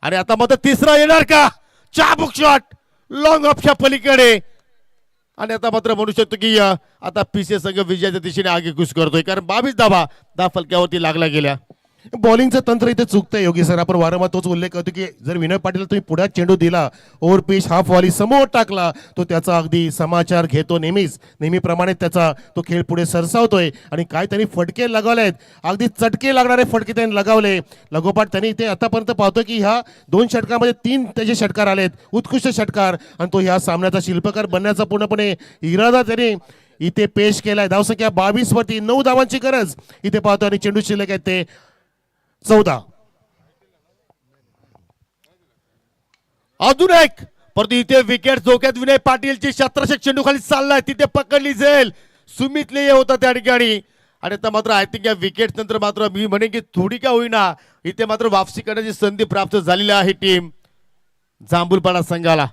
S1: आणि आता मात्र तिसरा येणार का? चाबुक शॉट लॉंग ऑफच्या पलीकडे आणि आता मात्र म्हणू शकतो की आता पीसीए संघ विजयाच्या दिशेने आगेकूच करतोय कारण 22 धावा फलक्यावरती लागल्या गेल्या.
S2: बॉलिंगचं तंत्र इथे चुकतंय योगी सर. आपण वारंवार तोच उल्लेख करतो की जर विनय पाटील तुम्ही पुढे चेंडू दिला ओव्हर पिच हाफ वॉली समोर टाकला तो त्याचा अगदी समाचार घेतो नेहमीप्रमाणे त्याचा तो खेळ पुढे सरसावतोय आणि काय त्यांनी फटके लगावलेत अगदी चटके लागणारे फटके त्यांनी लगावले. लगोपाठ त्यांनी इथे आतापर्यंत पाहतो की ह्या 2 षटकामध्ये 3 त्याचे षटकार आलेत उत्कृष्ट षटकार आणि तो ह्या सामन्याचा शिल्पकार बनण्याचा पूर्णपणे इरादा त्याने इथे पेश केलाय. धावसंख्या 22 वरती 9 धावांची गरज इथे पाहतो आणि चेंडू शिल्लक आहेत ते 14.
S1: अजून एक परंतु इथे विकेट धोक्यात विनय पाटीलची शतरक्षक चेंडू खाली चाललाय तिथे पकडली जाईल. सुमित ले होता त्या ठिकाणी आणि आता मात्र आय थिंक या विकेट नंतर मात्र मी म्हणेन की थोडी का होईना इथे मात्र वापसी करण्याची संधी प्राप्त झालेली आहे टीम जांभूलपाडा संघाला.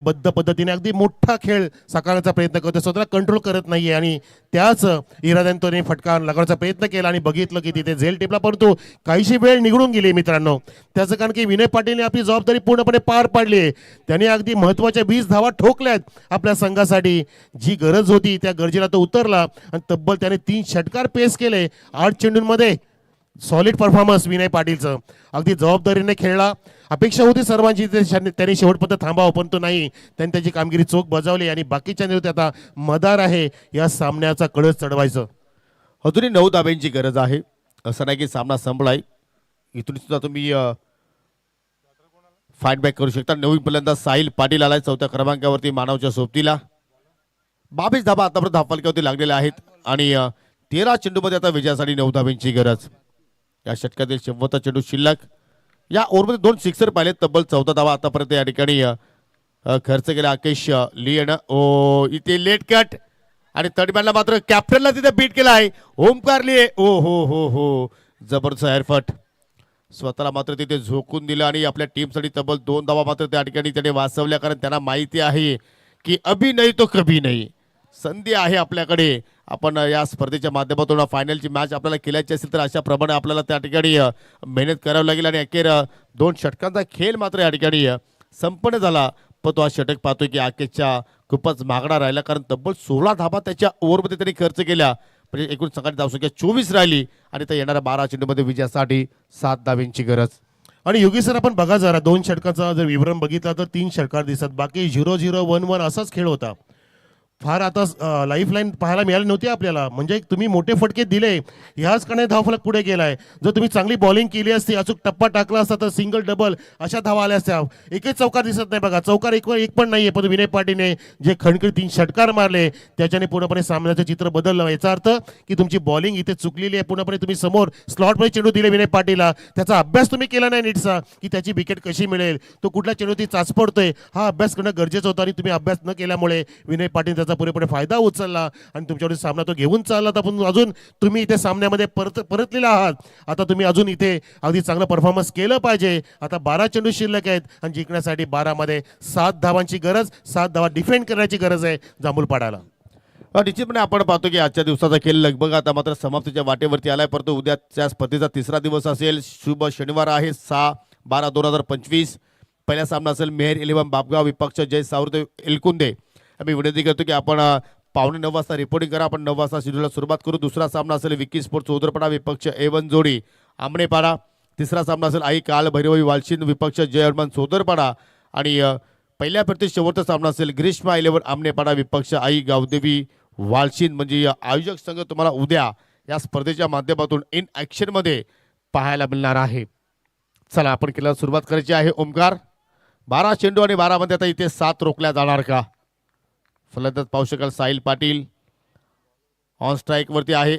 S2: बद्ध पद्धतीने अगदी मोठा खेळ साकारण्याचा प्रयत्न करतो, स्वतःला कंट्रोल करत नाहीये आणि त्याच इराद्याने त्याने फटका लगावण्याचा प्रयत्न केला आणि बघितलं की तिथे झेल टिपला, परंतु काहीशी वेळ निघून गेली मित्रांनो. त्याचं कारण की विनय पाटीलने आपली जबाबदारी पूर्णपणे पार पाडली आहे. त्याने अगदी महत्त्वाच्या 20 धावा ठोकल्यात आपल्या संघासाठी. जी गरज होती त्या गरजेला तो उतरला आणि तब्बल त्याने 3 षटकार पेस केले 8 चेंडूंमध्ये. सॉलिड परफॉर्मन्स विनय पाटीलचं, अगदी जबाबदारीने खेळला. अपेक्षा होती सर्वांची त्यांनी शेवटपर्यंत थांबावं, पण तो नाही. त्यांनी त्याची कामगिरी चोख बजावली आणि बाकीच्या होते आता मदार आहे या सामन्याचा कळस चढवायचं.
S1: अजूनही 9 धाब्यांची गरज आहे. असं नाही की सामना संपलाय. इथून सुद्धा तुम्ही फाईट बॅक करू शकता. नवीन फलंदाज साहिल पाटील आलाय 4थ्या क्रमांकावरती मानवच्या सोबतीला. 22 धाबा आतापर्यंत धावफलकावरती लागलेल्या आहेत आणि 13 चेंडूमध्ये आता विजयासाठी 9 धाब्यांची गरज. या षटकातील शेवटचा चेंडू शिल्लक. या ओव्हरमध्ये 2 सिक्सर पाहिले, तब्बल 14 धावा आतापर्यंत या ठिकाणी खर्च केला आकेश लियन. ओ इथे लेट कट आणि तडमॅनला मात्र कॅप्टनला तिथे बीट केला आहे ओमकार लिये. ओ हो हो हो जबरदस्त एअरफट. स्वतःला मात्र तिथे झोकून दिलं आणि आपल्या टीमसाठी तब्बल 2 धावा मात्र त्या ठिकाणी त्याने वाचवल्या, कारण त्यांना माहिती आहे की अभी नाही तो कभी नाही. संधी आहे आपल्याकडे. आपण या स्पर्धेच्या माध्यमातून फायनलची मॅच आपल्याला खेळायची असेल तर अशा प्रमाणे आपल्याला त्या ठिकाणी मेहनत करावी लागेल. आणि अखेर 2 षटकांचा खेळ मात्र या ठिकाणी संपन्न झाला. पण तो हा षटक पाहतोय की आकेशच्या खूपच मागणा राहिला, कारण तब्बल 16 धाबा त्याच्या ओव्हरमध्ये त्यांनी खर्च केल्या. म्हणजे एकूण संघाची धावसंख्या 24 राहिली आणि त्या येणाऱ्या 12 चेंडूमध्ये विजयासाठी 7 धाब्यांची गरज.
S2: आणि योगी सर आपण बघा जरा 2 षटकाचा जर विवरण बघितला तर 3 षटकार दिसतात, बाकी 0-0 1-1 असाच खेळ होता. फार आता लाईफ लाईन पाहायला मिळाली नव्हती आपल्याला. म्हणजे तुम्ही मोठे फटके दिले, ह्याच कारणे धावफलक पुढे गेलाय. जर तुम्ही चांगली बॉलिंग केली असती, अचूक टप्पा टाकला असता तर सिंगल डबल अशा धावा आल्या असत्या. एकही चौकार दिसत नाही बघा, चौकार एक पण नाहीये. पण विनय पाटीलने जे खणखणीत 3 षटकार मारले त्याच्याने पूर्णपणे सामन्याचं चित्र बदललं. याचा अर्थ की तुमची बॉलिंग इथे चुकलेली आहे. पूर्णपणे तुम्ही समोर स्लॉटमध्ये चेंडू दिले विनय पाटीलला, त्याचा अभ्यास तुम्ही केला नाही नीटसा की त्याची विकेट कशी मिळेल, तो कुठल्या चेंडूती चाचपडतोय, हा अभ्यास करणं गरजेचं होतं. आणि तुम्ही अभ्यास न केल्यामुळे विनय पाटील त्याचा पुरेपूर फायदा उचलला आणि तुमच्याकडे सामना तो घेऊन चालला. पण अजून तुम्ही इथे सामन्यामध्ये परतलेला आहात. आता तुम्ही अजून इथे अगदी चांगलं परफॉर्मन्स केलं पाहिजे. आता 12 चेंडू शिल्लक आहेत आणि जिंकण्यासाठी 12 मध्ये 7 धावांची गरज, 7 धावा डिफेंड करण्याची गरज आहे जांभूलपाड्याला.
S1: निश्चितपणे आपण पाहतो की आजच्या दिवसाचा खेळ लगभग आता मात्र समाप्तीच्या वाटेवरती आलाय. परंतु उद्याच्या स्पर्धेचा 3रा दिवस असेल. शुभ शनिवार आहे 6/12/2025. पहिला सामना असेल मेहर 11 बापगाव विपक्ष जय सावरदेव एलकुंदे. आम्ही विनंती करतो की आपण 8:45 वाजता रिपोर्टिंग करा. आपण 9 वाजता शेड्यूलला सुरुवात करू. दुसरा सामना असेल विकी स्पोर्ट्स चौदरपाडा विपक्ष A1 जोडी आमनेपाडा. तिसरा सामना असेल आई काल भैरवी वालशिंद विपक्ष जय हनुमान चौदरपाडा. आणि पहिल्या प्रति शेवटचा सामना असेल ग्रीष्मा 11 आमनेपाडा विपक्ष आई गावदेवी वालशिंद. म्हणजे आयोजक संघ तुम्हाला उद्या या स्पर्धेच्या माध्यमातून इन ॲक्शनमध्ये पाहायला मिळणार आहे. चला आपण खेळायला सुरुवात करायची आहे. ओमकार 12 चेंडू आणि 12 मध्ये आता इथे 7 रोखल्या जाणार का? फलंदाज पाहू शकाल साहिल पाटील ऑन स्ट्राईक वरती आहे.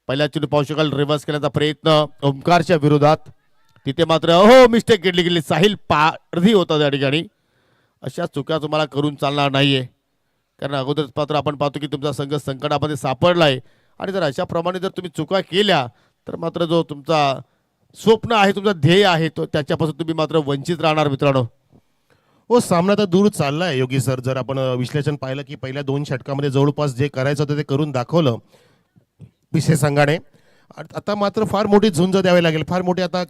S1: पहिल्या चेंडू पाहू शकाल रिव्हर्स करण्याचा प्रयत्न ओमकारच्या विरोधात. तिथे मात्र हो मिस्टेक गेली. साहिल पारधी होता त्या ठिकाणी. अशा चुका तुम्हाला करून चालणार नाहीये, कारण अगोदरच पात्र आपण पाहतो की तुमचा संघ संकटामध्ये सापडलाय. आणि जर अशा प्रमाणे जर तुम्ही चुका केल्या तर मात्र जो तुमचा स्वप्न आहे, तुमचा ध्येय आहे, तो त्याच्यापासून तुम्ही मात्र वंचित राहणार मित्रांनो.
S2: हो, सामना तर दूर चाललाय योगी सर. जर आपण विश्लेषण पाहिलं की पहिल्या 2 षटकामध्ये जवळपास जे करायचं होतं ते करून दाखवलं पिसे संघाने. आता मात्र फार मोठी झुंज द्यावी लागेल. फार मोठी आता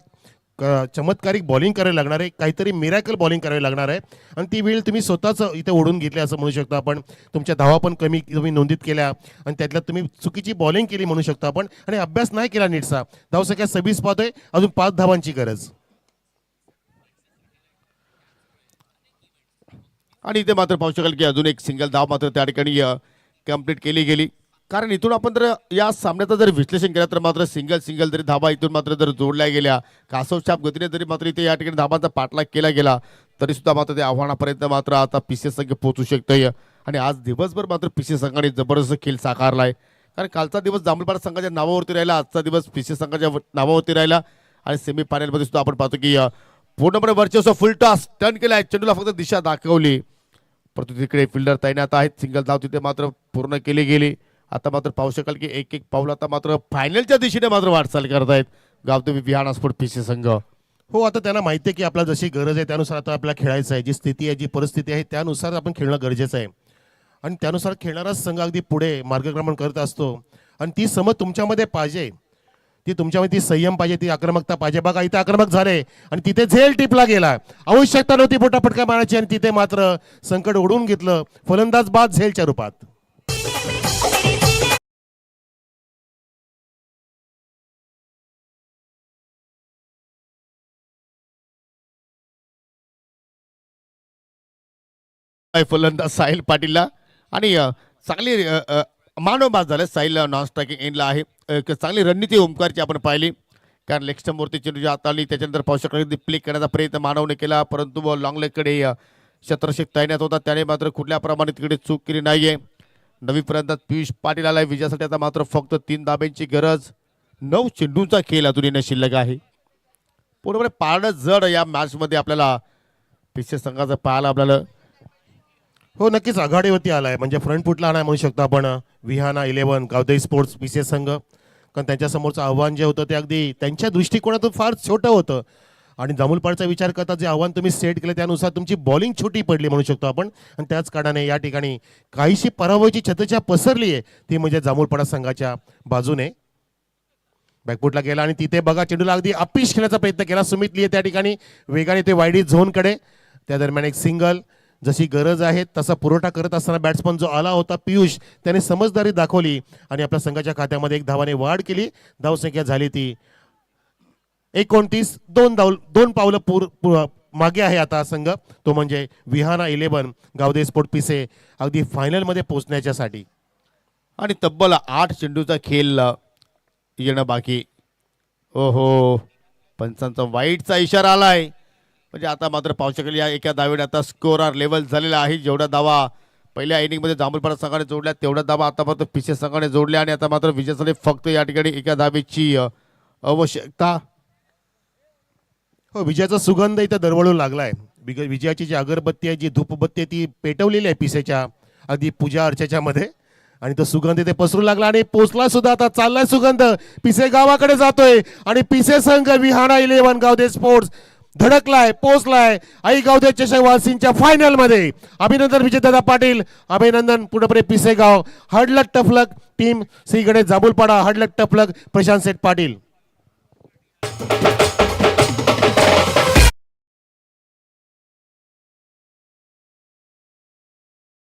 S2: चमत्कारिक बॉलिंग करायला लागणार आहे. काहीतरी मिरॅकल बॉलिंग करावी लागणार आहे आणि ती वेळ तुम्ही स्वतःच इथे ओढून घेतली असं म्हणू शकतो आपण. तुमच्या धावा पण कमी तुम्ही नोंदीत केल्या आणि त्यातल्यात तुम्ही चुकीची बॉलिंग केली म्हणू शकतो आपण. आणि अभ्यास नाही केला नीटसा. धावसंख्या 26 पाहतोय, अजून 5 धावांची गरज.
S1: आणि इथे मात्र पाहू शकाल की अजून एक सिंगल धाव मात्र त्या ठिकाणी कंप्लीट केली गेली. कारण इथून आपण जर या सामन्याचं जर विश्लेषण केलं तर मात्र सिंगल जरी धाबा इथून मात्र जर जोडल्या गेल्या, कासवछाप गतीने जरी मात्र इथे या ठिकाणी धाबांचा पाठलाग केला गेला तरी सुद्धा मात्र त्या आव्हानापर्यंत मात्र आता पीसी संघ पोहोचू शकतोय. आणि आज दिवसभर मात्र पीसी संघाने जबरदस्त खेळ साकारलाय. कारण कालचा दिवस जांभूलपाडा संघाच्या नावावरती राहिला, आजचा दिवस पीसी संघाच्या नावावरती राहिला. आणि सेमीफायनलमध्ये सुद्धा आपण पाहतो की पूर्णपणे वर्चस्व फुल टॉस टर्न केलाय. चेंडूला फक्त दिशा दाखवली, परंतु तिकडे फिल्डर तैनात आहेत. सिंगल धाव तिथे मात्र पूर्ण केली गेली. आता मात्र पाहू शकाल की एक पाऊल आता मात्र फायनलच्या दिशेने मात्र वाटचाल करतायत गावदेवी विहान स्पोर्ट पीसी संघ.
S2: हो, आता त्यांना माहिती आहे की आपल्याला जशी गरज आहे त्यानुसार आता आपल्याला खेळायचं आहे. जी स्थिती आहे, जी परिस्थिती आहे त्यानुसार आपण खेळणं गरजेचं आहे. आणि त्यानुसार खेळणाराच संघ अगदी पुढे मार्गक्रमण करत असतो. आणि ती समज तुमच्यामध्ये पाहिजे. ती तुमच्यामध्ये ती संयम पाहिजे, ती आक्रमकता पाहिजे. बघा इथे आक्रमक झाले आणि तिथे झेल टिपला गेला. आवश्यकता नव्हती फटका मारायची आणि तिथे मात्र संकट ओढून घेतलं. फलंदाज बाद झेलच्या रूपात.
S1: फलंदाज साहिल पाटीलला आणि चांगली मानवबाद झालं. साहिल नॉन स्ट्रायकिंग एंडला आहे. एक चांगली रणनीती ओमकारची आपण पाहिली, कारण लेग स्टंपवरती चेंडूच्या हाताळली. त्याच्यानंतर पाहू शकतो प्ले करण्याचा प्रयत्न मानवने केला, परंतु लॉंग लेगकडे शत्रक्षक तैनात होता. त्याने मात्र कुठल्या प्रमाणे तिकडे चूक केली नाहीये. नवी फलंदाज पियुष पाटील आलाय विजयासाठी. आता मात्र फक्त 3 धाब्यांची गरज. 9 चेंडूंचा खेळ अजूनही न शिल्लक आहे. पूर्णपणे पारडं जड या मॅचमध्ये आपल्याला पीसीएस संघाचं पाहायला आपल्याला.
S2: हो, नक्कीच आघाडीवरती आलाय. म्हणजे फ्रंट फुटला आलाय म्हणू शकतो आपण. विहाना 11 गावदेवी स्पोर्ट्स पीसीएस संघ. कारण त्यांच्यासमोरचं आव्हान जे होतं ते अगदी त्यांच्या दृष्टिकोनातून फार छोटं होतं. आणि जामुलपाडचा विचार करता जे आव्हान तुम्ही सेट केलं त्यानुसार तुमची बॉलिंग छोटी पडली म्हणू शकतो आपण. आणि त्याच कारणाने या ठिकाणी काहीशी पराभवाची छत्रछाया पसरली आहे, ती म्हणजे जामुलपाडा संघाच्या बाजूने. बॅकफुटला गेला आणि तिथे बघा चेंडूला अगदी अपिश खेळण्याचा प्रयत्न केला. सुमित लिये त्या ठिकाणी वेगाने ते वाईडी झोनकडे. त्या दरम्यान एक सिंगल. जशी गरज आहे तसा पुरवठा करत असताना बॅट्समन जो आला होता पियुष, त्याने समजदारी दाखवली आणि आपल्या संघाच्या खात्यामध्ये 1 धावाने वाढ केली. धावसंख्या झाली ती 29. 2 पावलं मागे आहे आता संघ, तो म्हणजे विहाना 11 गावदेवी स्पोर्ट पिसे अगदी फायनलमध्ये पोहोचण्याच्यासाठी.
S1: आणि तब्बल 8 चेंडूचा खेळ येणं बाकी. ओहो, पंचांचा वाईटचा इशारा आलाय. म्हणजे आता मात्र पाहू शकेल या एका धावेने आता स्कोअर लेवल झालेला आहे. जेवढा धावा पहिल्या इनिंगमध्ये जांभूळपाडा संघाने जोडल्या तेवढ्या धावा आता मात्र पीसीएस संघाने जोडल्या. आणि आता मात्र विजयासाठी फक्त या ठिकाणी एका धावेची आवश्यकता.
S2: हो, विजयाचा सुगंध इथं दरवळू लागलाय. विजयाची जी अगरबत्ती आहे, जी धूपबत्ती आहे, ती पेटवलेली आहे पिसेच्या अगदी पूजा अर्चेच्या मध्ये. आणि तो सुगंध इथे पसरू लागला आणि पोचला सुद्धा. आता चाललाय सुगंध पिसे गावाकडे जातोय. आणि पिसे संघ विहाना 11 गावदेवी स्पोर्ट्स धडकलाय, पोचलाय आई गावदेवी चषक वासिंच्या फायनल मध्ये. अभिनंदन विजयदादा पाटील, अभिनंदन पुढे पिसेगाव. हडलक टफलक टीम श्री गणेश जांभूलपाडा, हडलक टफलक प्रशांत सेठ पाटील.